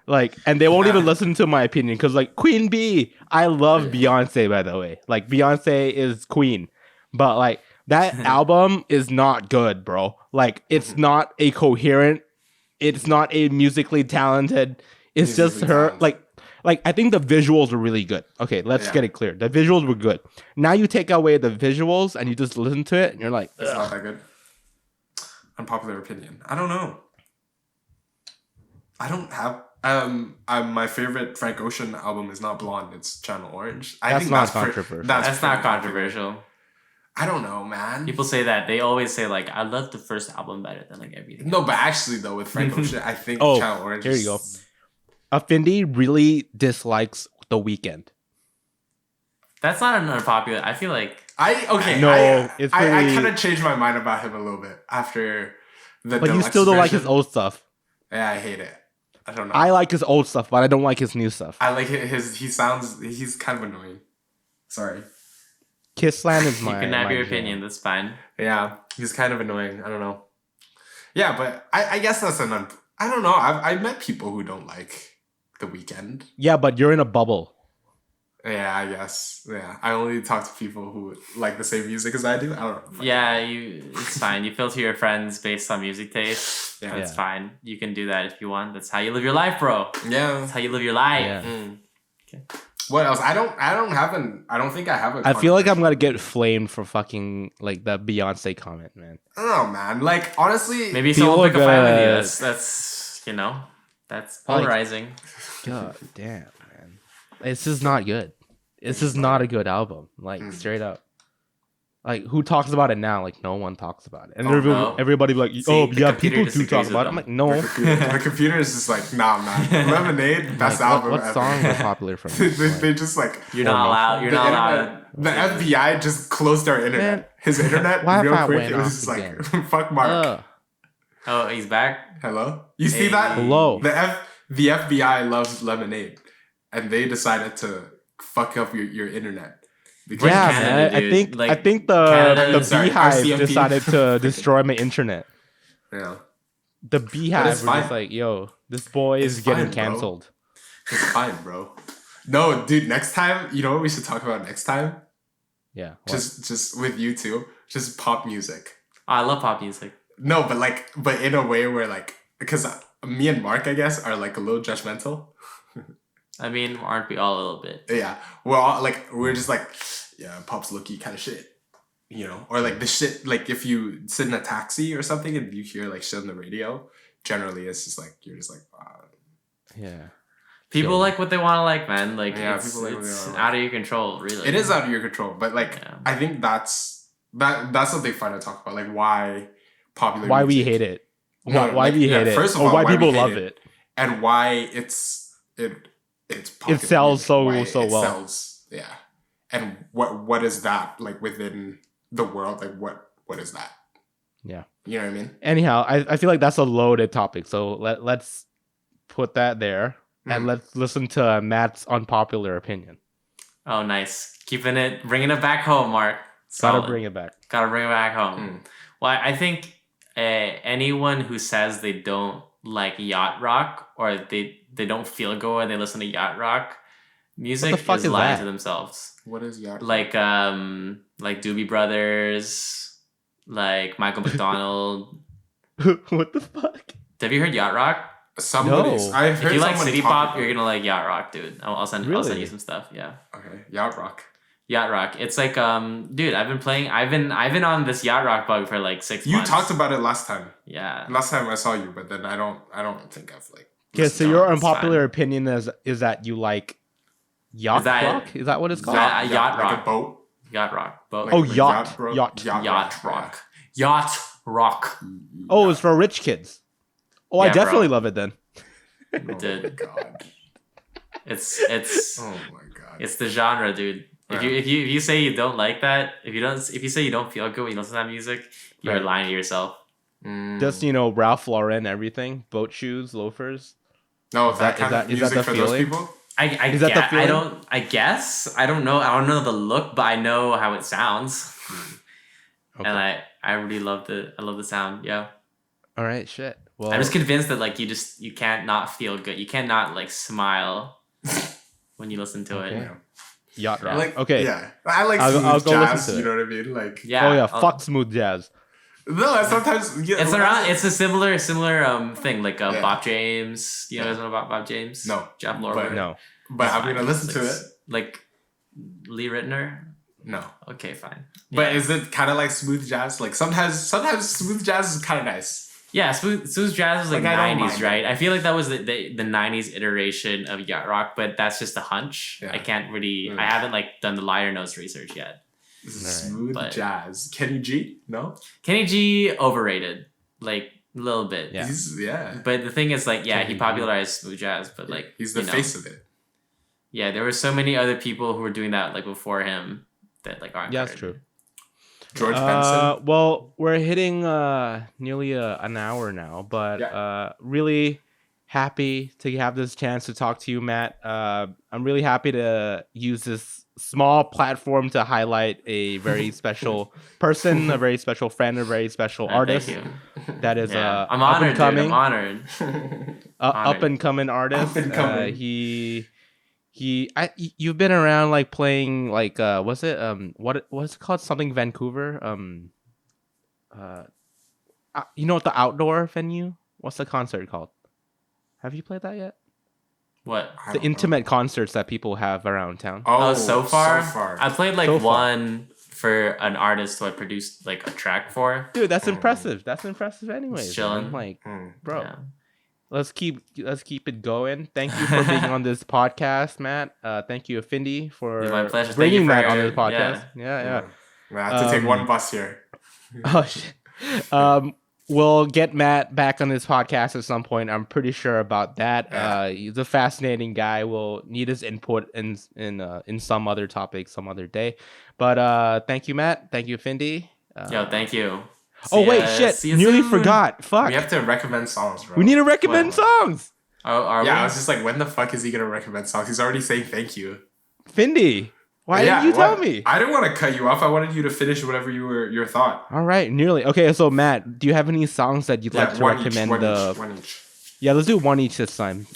Speaker 2: Like, and they won't
Speaker 4: Yeah.
Speaker 2: even listen to my opinion because like Queen Bee, I love Beyonce, by the way. Like Beyonce is queen, but like that album is not good, bro. Like it's not a coherent, it's not a musically talented. It's just
Speaker 4: Musically
Speaker 2: her
Speaker 4: talented.
Speaker 2: like I think the visuals were really good. Okay, let's
Speaker 4: Yeah.
Speaker 2: get it clear. The visuals were good. Now you take away the visuals and you just listen to it and you're like,
Speaker 4: It's
Speaker 2: "Ugh."
Speaker 4: not that good. Unpopular opinion. I don't know. I don't have. My favorite Frank Ocean album is not Blonde. It's Channel Orange. I
Speaker 2: That's
Speaker 4: think
Speaker 2: not
Speaker 4: that's
Speaker 2: controversial.
Speaker 3: That's not
Speaker 4: pretty
Speaker 3: controversial.
Speaker 4: I don't know, man.
Speaker 3: People say that. They always say like, I love the first album better than like everything.
Speaker 4: No, but actually though, with Frank Ocean, I think
Speaker 2: Oh,
Speaker 4: Channel Orange.
Speaker 2: here you go. Afindi really dislikes The Weeknd.
Speaker 3: That's not an unpopular. I feel like
Speaker 2: No, it's
Speaker 4: I
Speaker 2: pretty-
Speaker 4: kind of changed my mind about him a little bit after the.
Speaker 2: But you
Speaker 4: deluxe
Speaker 2: still don't like his
Speaker 4: version.
Speaker 2: old stuff.
Speaker 4: Yeah, I hate it. I don't know.
Speaker 2: I like his old stuff, but I don't like his new stuff.
Speaker 4: I like he's kind of annoying. Sorry.
Speaker 2: Kissland is
Speaker 3: You
Speaker 2: my.
Speaker 3: can have
Speaker 2: my
Speaker 3: your
Speaker 2: jam.
Speaker 3: opinion. That's fine.
Speaker 4: Yeah, he's kind of annoying. I don't know. Yeah, but I guess that's I don't know. I've met people who don't like The Weeknd.
Speaker 2: Yeah, but you're in a bubble.
Speaker 4: Yeah, I guess. Yeah, I only talk to people who like the same music as I do. I don't know.
Speaker 3: Yeah, it's fine. You filter your friends based on music taste.
Speaker 4: Yeah.
Speaker 3: That's fine. You can do that if you want. That's how you live your life, bro.
Speaker 4: Yeah.
Speaker 3: That's how you live your life.
Speaker 2: Yeah.
Speaker 3: Okay.
Speaker 4: What else? I don't think I have a
Speaker 2: I feel like I'm gonna get flamed for fucking like that Beyonce comment, man.
Speaker 4: I don't know, man. Like honestly,
Speaker 3: Maybe
Speaker 2: People
Speaker 3: someone pick a fight with you.
Speaker 2: good.
Speaker 3: That's that's
Speaker 2: Like-
Speaker 3: polarizing.
Speaker 2: God damn, man. This is not good. This is not a good album. Like straight up. Like who talks about it now? Like no one talks about it. And
Speaker 3: no.
Speaker 2: everybody be like,
Speaker 3: See,
Speaker 2: oh
Speaker 3: the
Speaker 2: yeah,
Speaker 3: computer
Speaker 2: people do
Speaker 3: disagrees
Speaker 2: talk
Speaker 3: with
Speaker 2: about it. I'm
Speaker 3: them.
Speaker 2: like, no.
Speaker 4: the computer is just like, nah, man. Lemonade, best
Speaker 2: Like,
Speaker 4: album
Speaker 2: what
Speaker 4: ever.
Speaker 2: song was popular from
Speaker 4: they,
Speaker 2: this?
Speaker 4: they just like
Speaker 3: You're not allowed. You're
Speaker 4: the
Speaker 3: not allowed.
Speaker 4: internet, the FBI just closed our internet.
Speaker 2: Man,
Speaker 4: His internet,
Speaker 2: Wi-Fi
Speaker 4: real quick,
Speaker 2: went
Speaker 4: it was
Speaker 2: off
Speaker 4: just
Speaker 2: again.
Speaker 4: like, fuck Mark.
Speaker 3: Oh, he's back.
Speaker 4: Hello? You see
Speaker 3: Hey.
Speaker 4: that?
Speaker 2: Hello.
Speaker 4: The FBI loves Lemonade, and they decided to fuck up your internet. Because
Speaker 2: Yeah,
Speaker 3: Canada,
Speaker 2: man.
Speaker 3: dude.
Speaker 2: I
Speaker 3: Like,
Speaker 2: think
Speaker 3: Canada-
Speaker 2: the
Speaker 4: sorry,
Speaker 2: Beehive
Speaker 4: RCMP.
Speaker 2: decided to destroy my internet.
Speaker 4: Yeah,
Speaker 2: The Beehive was
Speaker 4: fine.
Speaker 2: just like, yo, this boy is
Speaker 4: It's
Speaker 2: getting
Speaker 4: fine, bro.
Speaker 2: canceled.
Speaker 4: it's fine, bro. No, dude. Next time, you know what we should talk about next time?
Speaker 2: Yeah. what?
Speaker 4: Just with you two, just pop music.
Speaker 3: Oh, I love pop music.
Speaker 4: No, but in a way where like, because me and Mark, I guess, are like a little judgmental.
Speaker 3: I mean, aren't we all a little bit?
Speaker 4: Yeah, we're all like, we're just like, yeah, pop's looky kind of shit, you know, or like the shit. Like if you sit in a taxi or something and you hear like shit on the radio, generally it's just like you're just like,
Speaker 2: Yeah.
Speaker 3: People
Speaker 2: Yo.
Speaker 3: like what they want to like, man. Like
Speaker 4: Yeah,
Speaker 3: it's,
Speaker 4: people like what they
Speaker 3: it's
Speaker 4: wanna
Speaker 3: out of your control, really.
Speaker 4: it is out of your control. But like,
Speaker 3: Yeah.
Speaker 4: I think that's something fun to talk about. Like why popular,
Speaker 2: Why we
Speaker 4: music-
Speaker 2: hate it.
Speaker 4: No,
Speaker 2: Why
Speaker 4: like,
Speaker 2: we
Speaker 4: yeah,
Speaker 2: hate it.
Speaker 4: first of
Speaker 2: Or
Speaker 4: all,
Speaker 2: why
Speaker 4: why we
Speaker 2: people
Speaker 4: hate
Speaker 2: love
Speaker 4: it.
Speaker 2: it.
Speaker 4: and why it's popular
Speaker 2: sells
Speaker 4: music,
Speaker 2: so
Speaker 4: why
Speaker 2: well.
Speaker 4: sells, yeah. And what is that like within the world? Like what is that?
Speaker 2: Yeah.
Speaker 4: You know what I mean?
Speaker 2: Anyhow, I feel like that's a loaded topic. So let's put that there and
Speaker 4: Mhm.
Speaker 2: let's listen to Matt's unpopular opinion.
Speaker 3: Oh, nice. Bringing it back home, Mark.
Speaker 2: Gotta
Speaker 3: Solid.
Speaker 2: bring it back.
Speaker 3: Gotta bring it back home.
Speaker 4: Mm.
Speaker 3: Well, I think anyone who says they don't like yacht rock or they don't feel good when they listen to yacht rock music
Speaker 2: fuck
Speaker 3: is
Speaker 2: is
Speaker 3: lying
Speaker 2: that?
Speaker 3: to themselves.
Speaker 4: What is yacht?
Speaker 3: Like Doobie Brothers, like Michael McDonald.
Speaker 2: What the fuck?
Speaker 3: Have you heard yacht rock?
Speaker 4: Somebody's.
Speaker 2: No.
Speaker 4: I've heard
Speaker 3: If you like
Speaker 4: someone
Speaker 3: city
Speaker 4: talk
Speaker 3: pop,
Speaker 4: about
Speaker 3: you're
Speaker 4: it.
Speaker 3: gonna like yacht rock, dude. I'll send
Speaker 2: Really?
Speaker 3: you some stuff. Yeah.
Speaker 4: Okay, yacht rock.
Speaker 3: Yacht rock. It's like dude, I've been on this yacht rock bug for like 6
Speaker 4: You
Speaker 3: months.
Speaker 4: talked about it last time.
Speaker 3: Yeah.
Speaker 4: Last time I saw you, but then I don't think I've like.
Speaker 2: Okay,
Speaker 4: listened
Speaker 2: so
Speaker 4: to
Speaker 2: your
Speaker 4: it.
Speaker 2: unpopular
Speaker 3: fine.
Speaker 2: opinion is that you like yacht
Speaker 3: Is that-
Speaker 2: rock? Is that what it's
Speaker 3: is
Speaker 2: called?
Speaker 3: that- yacht
Speaker 4: like
Speaker 3: rock.
Speaker 4: a boat.
Speaker 3: Yacht rock. Boat.
Speaker 4: Like-
Speaker 2: Oh,
Speaker 4: like
Speaker 2: yacht.
Speaker 4: bro.
Speaker 2: Yacht.
Speaker 3: yacht rock. Yacht rock.
Speaker 2: Oh, it's for rich kids. Oh, I
Speaker 3: Yeah, bro.
Speaker 2: definitely love it then.
Speaker 4: Oh my
Speaker 3: Dude.
Speaker 4: god.
Speaker 3: It's
Speaker 4: Oh my god.
Speaker 3: it's the genre, dude. If
Speaker 4: Yeah.
Speaker 3: you say you don't like that, if you say you don't feel good when you listen to that music, you're
Speaker 2: Right.
Speaker 3: lying to yourself.
Speaker 4: Mm.
Speaker 2: Just Ralph Lauren, everything, boat shoes, loafers.
Speaker 4: No,
Speaker 2: Is
Speaker 4: that
Speaker 2: that-
Speaker 4: kind
Speaker 2: is
Speaker 4: of
Speaker 2: that- is that
Speaker 4: music
Speaker 2: the
Speaker 4: for those
Speaker 2: feeling?
Speaker 4: people.
Speaker 3: I
Speaker 2: Is that the
Speaker 3: I
Speaker 2: feeling?
Speaker 3: don't. I guess I don't know. I don't know the look, but I know how it sounds,
Speaker 2: Okay.
Speaker 3: and I really love the sound. Yeah.
Speaker 2: All right, shit. Well,
Speaker 3: I'm just convinced that like you can't not feel good. You can't not like smile when you listen to
Speaker 2: Okay.
Speaker 3: it.
Speaker 4: Yeah.
Speaker 2: yacht rock.
Speaker 4: Like,
Speaker 2: okay.
Speaker 4: Yeah, I like
Speaker 2: I'll
Speaker 4: smooth
Speaker 2: go
Speaker 4: jazz.
Speaker 2: listen to
Speaker 4: You
Speaker 2: it.
Speaker 4: know what I mean? Like,
Speaker 3: Yeah.
Speaker 2: Oh yeah,
Speaker 3: I'll-
Speaker 2: fuck smooth jazz.
Speaker 4: no, I sometimes yeah,
Speaker 3: It's around. It's a similar thing like
Speaker 4: Yeah.
Speaker 3: Bob James. You know
Speaker 4: Yeah.
Speaker 3: guys know about Bob James?
Speaker 4: No,
Speaker 3: Jeff
Speaker 4: but-
Speaker 3: Lorber.
Speaker 2: No.
Speaker 4: but I'm gonna listen to
Speaker 3: Like-
Speaker 4: it.
Speaker 3: Like Lee Ritner.
Speaker 4: No,
Speaker 3: Okay, fine.
Speaker 4: but
Speaker 3: Yeah.
Speaker 4: is it kind of like smooth jazz? Like sometimes smooth jazz is kind of nice.
Speaker 3: Yeah, smooth jazz was like
Speaker 4: Like, I don't
Speaker 3: 90s,
Speaker 4: mind
Speaker 3: right?
Speaker 4: it.
Speaker 3: I feel like that was the 90s iteration of yacht rock, but that's just a hunch.
Speaker 4: Yeah.
Speaker 3: I can't really.
Speaker 4: Mm.
Speaker 3: I haven't like done the liner notes research yet.
Speaker 4: This is
Speaker 2: Alright.
Speaker 4: smooth
Speaker 3: But-
Speaker 4: jazz. Kenny G? No,
Speaker 3: Kenny G overrated, like a little bit.
Speaker 2: Yeah.
Speaker 4: yeah.
Speaker 3: But the thing is, like, yeah,
Speaker 2: Kenny
Speaker 3: he
Speaker 2: G.
Speaker 3: popularized smooth jazz, but like,
Speaker 4: He's the
Speaker 3: you know,
Speaker 4: face of it.
Speaker 3: Yeah, there were so many other people who were doing that like before him that like aren't.
Speaker 2: Yeah, that's
Speaker 3: good.
Speaker 2: true.
Speaker 4: George Benson.
Speaker 2: Well, we're hitting nearly an hour now, but
Speaker 4: Yeah.
Speaker 2: really, happy to have this chance to talk to you, Matt. I'm really happy to use this small platform to highlight a very special person, a very special friend, a very special artist.
Speaker 3: Thank you.
Speaker 2: That is
Speaker 3: I'm
Speaker 2: up
Speaker 3: honored,
Speaker 2: and coming,
Speaker 3: dude. I'm honored.
Speaker 2: up and coming artist.
Speaker 4: Up and coming.
Speaker 2: You've been around like playing like what's it what's it called, something Vancouver, you know what, the outdoor venue, what's the concert called? Have you played that yet?
Speaker 3: What?
Speaker 4: I
Speaker 2: The
Speaker 4: don't
Speaker 2: intimate
Speaker 4: know.
Speaker 2: concerts that people have around town.
Speaker 3: Oh, so far?
Speaker 4: So far.
Speaker 3: I played like
Speaker 2: So far.
Speaker 3: one for an artist who I produced like a track for.
Speaker 2: Dude, that's impressive. That's impressive anyways.
Speaker 3: Just chilling.
Speaker 2: Man. Like,
Speaker 4: Mm.
Speaker 2: bro,
Speaker 3: Yeah.
Speaker 2: let's keep it going. Thank you for being on this podcast, Matt. Thank you, Afindi, for
Speaker 3: It's my pleasure. Thank
Speaker 2: bringing
Speaker 3: you
Speaker 2: Matt
Speaker 3: for-
Speaker 2: on this podcast. Yeah.
Speaker 4: I have to take
Speaker 2: Um,
Speaker 4: one bus here.
Speaker 2: Oh shit. We'll get Matt back on this podcast at some point. I'm pretty sure about that.
Speaker 4: Yeah.
Speaker 2: He's a fascinating guy. We'll need his input in some other topic some other day. But thank you, Matt. Thank you, Afindi.
Speaker 3: Yo, thank you.
Speaker 2: Oh
Speaker 3: See
Speaker 2: wait,
Speaker 3: ya-
Speaker 2: shit!
Speaker 3: see ya
Speaker 2: Nearly
Speaker 3: soon.
Speaker 2: forgot. Fuck.
Speaker 4: We have to recommend songs, bro.
Speaker 2: We need to recommend songs.
Speaker 3: Oh, are
Speaker 4: Yeah,
Speaker 3: we?
Speaker 4: I was just like, when the fuck is he gonna recommend songs? He's already saying thank you.
Speaker 2: Findy, why
Speaker 4: Yeah,
Speaker 2: didn't you tell
Speaker 4: what?
Speaker 2: me?
Speaker 4: I didn't want to cut you off. I wanted you to finish whatever your thought.
Speaker 2: All right, nearly. Okay, so Matt, do you have any songs that you'd like to
Speaker 4: one
Speaker 2: recommend?
Speaker 4: each, one each.
Speaker 2: Yeah, let's do one each this time.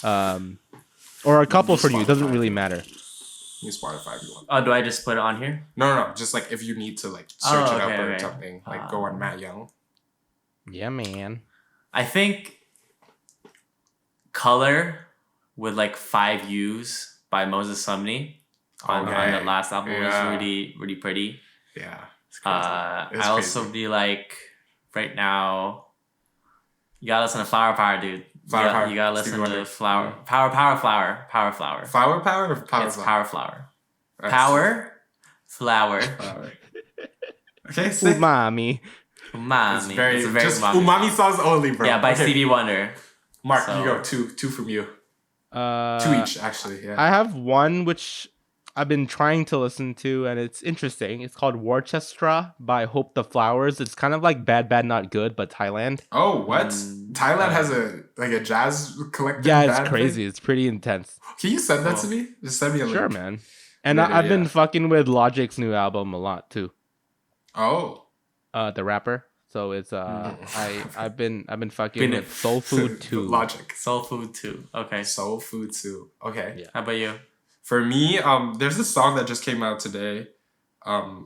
Speaker 2: Or a couple for you. It doesn't really matter.
Speaker 4: You Spotify if you want.
Speaker 3: Oh, do I just put it on here?
Speaker 4: No. Just like if you need to like search
Speaker 3: Oh,
Speaker 4: it up
Speaker 3: okay,
Speaker 4: or
Speaker 3: okay.
Speaker 4: something, like go on Matt Young.
Speaker 2: Yeah, man.
Speaker 3: I think Color with like 5 U's by Moses Sumney on
Speaker 4: Okay.
Speaker 3: the last album
Speaker 4: Yeah.
Speaker 3: was really, really pretty.
Speaker 4: Yeah. It's crazy. It's
Speaker 3: I also
Speaker 4: crazy.
Speaker 3: be like, right now, you gotta listen to Flower Power, dude.
Speaker 4: Flower Power.
Speaker 3: You gotta
Speaker 4: Stevie
Speaker 3: listen to
Speaker 4: Wonder.
Speaker 3: Flower Flower.
Speaker 4: Flower Power or Power
Speaker 3: It's
Speaker 4: Flower?
Speaker 3: Power Flower.
Speaker 4: Alright,
Speaker 3: Power Flower.
Speaker 4: Flower. Okay, sick.
Speaker 2: Umami.
Speaker 3: Umami.
Speaker 4: It's very,
Speaker 3: It's a very
Speaker 4: just umami songs only, bro.
Speaker 3: Yeah, by
Speaker 4: Okay.
Speaker 3: Stevie Wonder.
Speaker 4: Mark,
Speaker 3: So-
Speaker 4: you go. Two from you.
Speaker 2: Uh,
Speaker 4: 2 each, actually. Yeah.
Speaker 2: I have one which I've been trying to listen to, and it's interesting. It's called Worcester by Hope the Flowers. It's kind of like Bad Bad Not Good, but Thailand.
Speaker 4: Oh, what?
Speaker 3: Mm,
Speaker 4: Thailand has a jazz collective.
Speaker 2: Yeah, it's
Speaker 4: band
Speaker 2: crazy.
Speaker 4: thing?
Speaker 2: It's pretty intense.
Speaker 4: Can you send that to
Speaker 3: Cool.
Speaker 4: me? Just send me a link.
Speaker 2: Sure, man. And
Speaker 4: Yeah,
Speaker 2: I've been
Speaker 4: yeah.
Speaker 2: fucking with Logic's new album a lot too.
Speaker 4: Oh.
Speaker 2: The rapper. So it's I've been fucking
Speaker 3: Been-
Speaker 2: with Soul Food 2.
Speaker 4: Logic.
Speaker 3: Soul Food 2. Okay.
Speaker 4: Soul Food 2. Okay.
Speaker 2: Yeah.
Speaker 3: How about you?
Speaker 4: For me, there's this song that just came out today.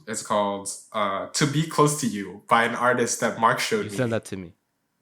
Speaker 4: It's called "To Be Close to You" by an artist that Mark showed
Speaker 2: You
Speaker 4: me.
Speaker 2: send that to me.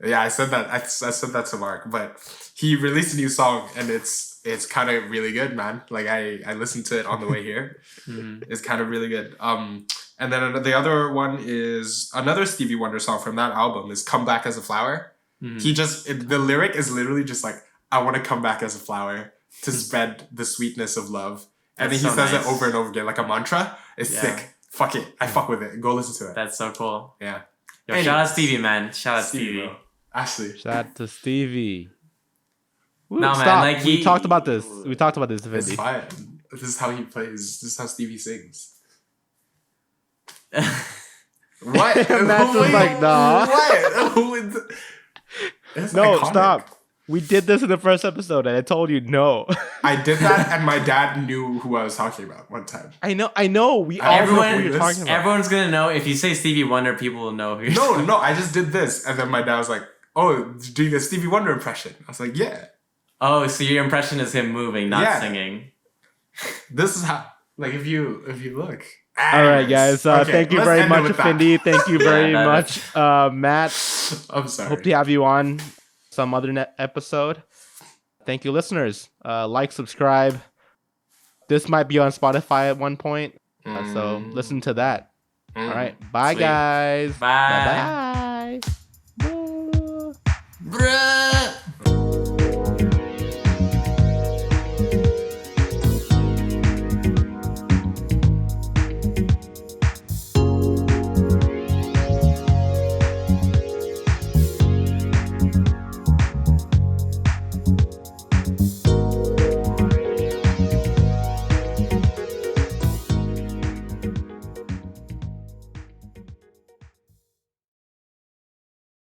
Speaker 4: Yeah, I said that. I said that to Mark, but he released a new song and it's kind of really good, man. Like I listened to it on the way here.
Speaker 3: Mhm.
Speaker 4: It's kind of really good. And then the other one is another Stevie Wonder song from that album is "Come Back as a Flower."
Speaker 3: Mhm.
Speaker 4: He the lyric is literally just like, "I want to come back as a flower to spread the sweetness of love," and
Speaker 3: That's
Speaker 4: then he
Speaker 3: so
Speaker 4: says
Speaker 3: nice.
Speaker 4: it over and over again like a mantra. It's
Speaker 3: Yeah.
Speaker 4: sick. Fuck it. I fuck with it. Go listen to it.
Speaker 3: That's so cool.
Speaker 4: Yeah.
Speaker 3: Yo,
Speaker 4: Anyways.
Speaker 3: shout out Stevie, man. Shout out Stevie.
Speaker 4: bro. Ashley.
Speaker 2: Shout out to Stevie. Woo,
Speaker 3: No, man,
Speaker 2: stop.
Speaker 3: like
Speaker 2: we
Speaker 3: he-
Speaker 2: talked about this. We talked about this,
Speaker 4: It's
Speaker 2: Vindy.
Speaker 4: fine. This is how he plays. This is how Stevie sings. What?
Speaker 2: Matt's just like, nah.
Speaker 4: What? Who would- It's
Speaker 2: No,
Speaker 4: iconic.
Speaker 2: stop. We did this in the first episode, and I told you no.
Speaker 4: I did that, and my dad knew who I was talking about one time.
Speaker 2: I know. We all know
Speaker 3: Everyone-
Speaker 2: who you're talking about.
Speaker 3: Everyone's gonna know if you say Stevie Wonder, people will know who you're
Speaker 4: No, I just did this, and then my dad was like, "Oh, doing a Stevie Wonder impression." I was like, "Yeah,
Speaker 3: Oh, so your impression is him moving, not
Speaker 4: Yeah.
Speaker 3: singing.
Speaker 4: this is how." Like if you look.
Speaker 2: All right, guys.
Speaker 4: Okay,
Speaker 2: Thank you
Speaker 4: let's
Speaker 2: very
Speaker 4: end it
Speaker 2: much,
Speaker 4: with that.
Speaker 2: Findy. Thank you very
Speaker 3: Yeah,
Speaker 2: much, Matt.
Speaker 4: I'm sorry.
Speaker 2: Hope to have you on some other episode. Thank you, listeners. Like, subscribe. This might be on Spotify at one point, so listen to that. All right, bye,
Speaker 3: Sweet.
Speaker 2: guys.
Speaker 3: Bye.
Speaker 2: Bye.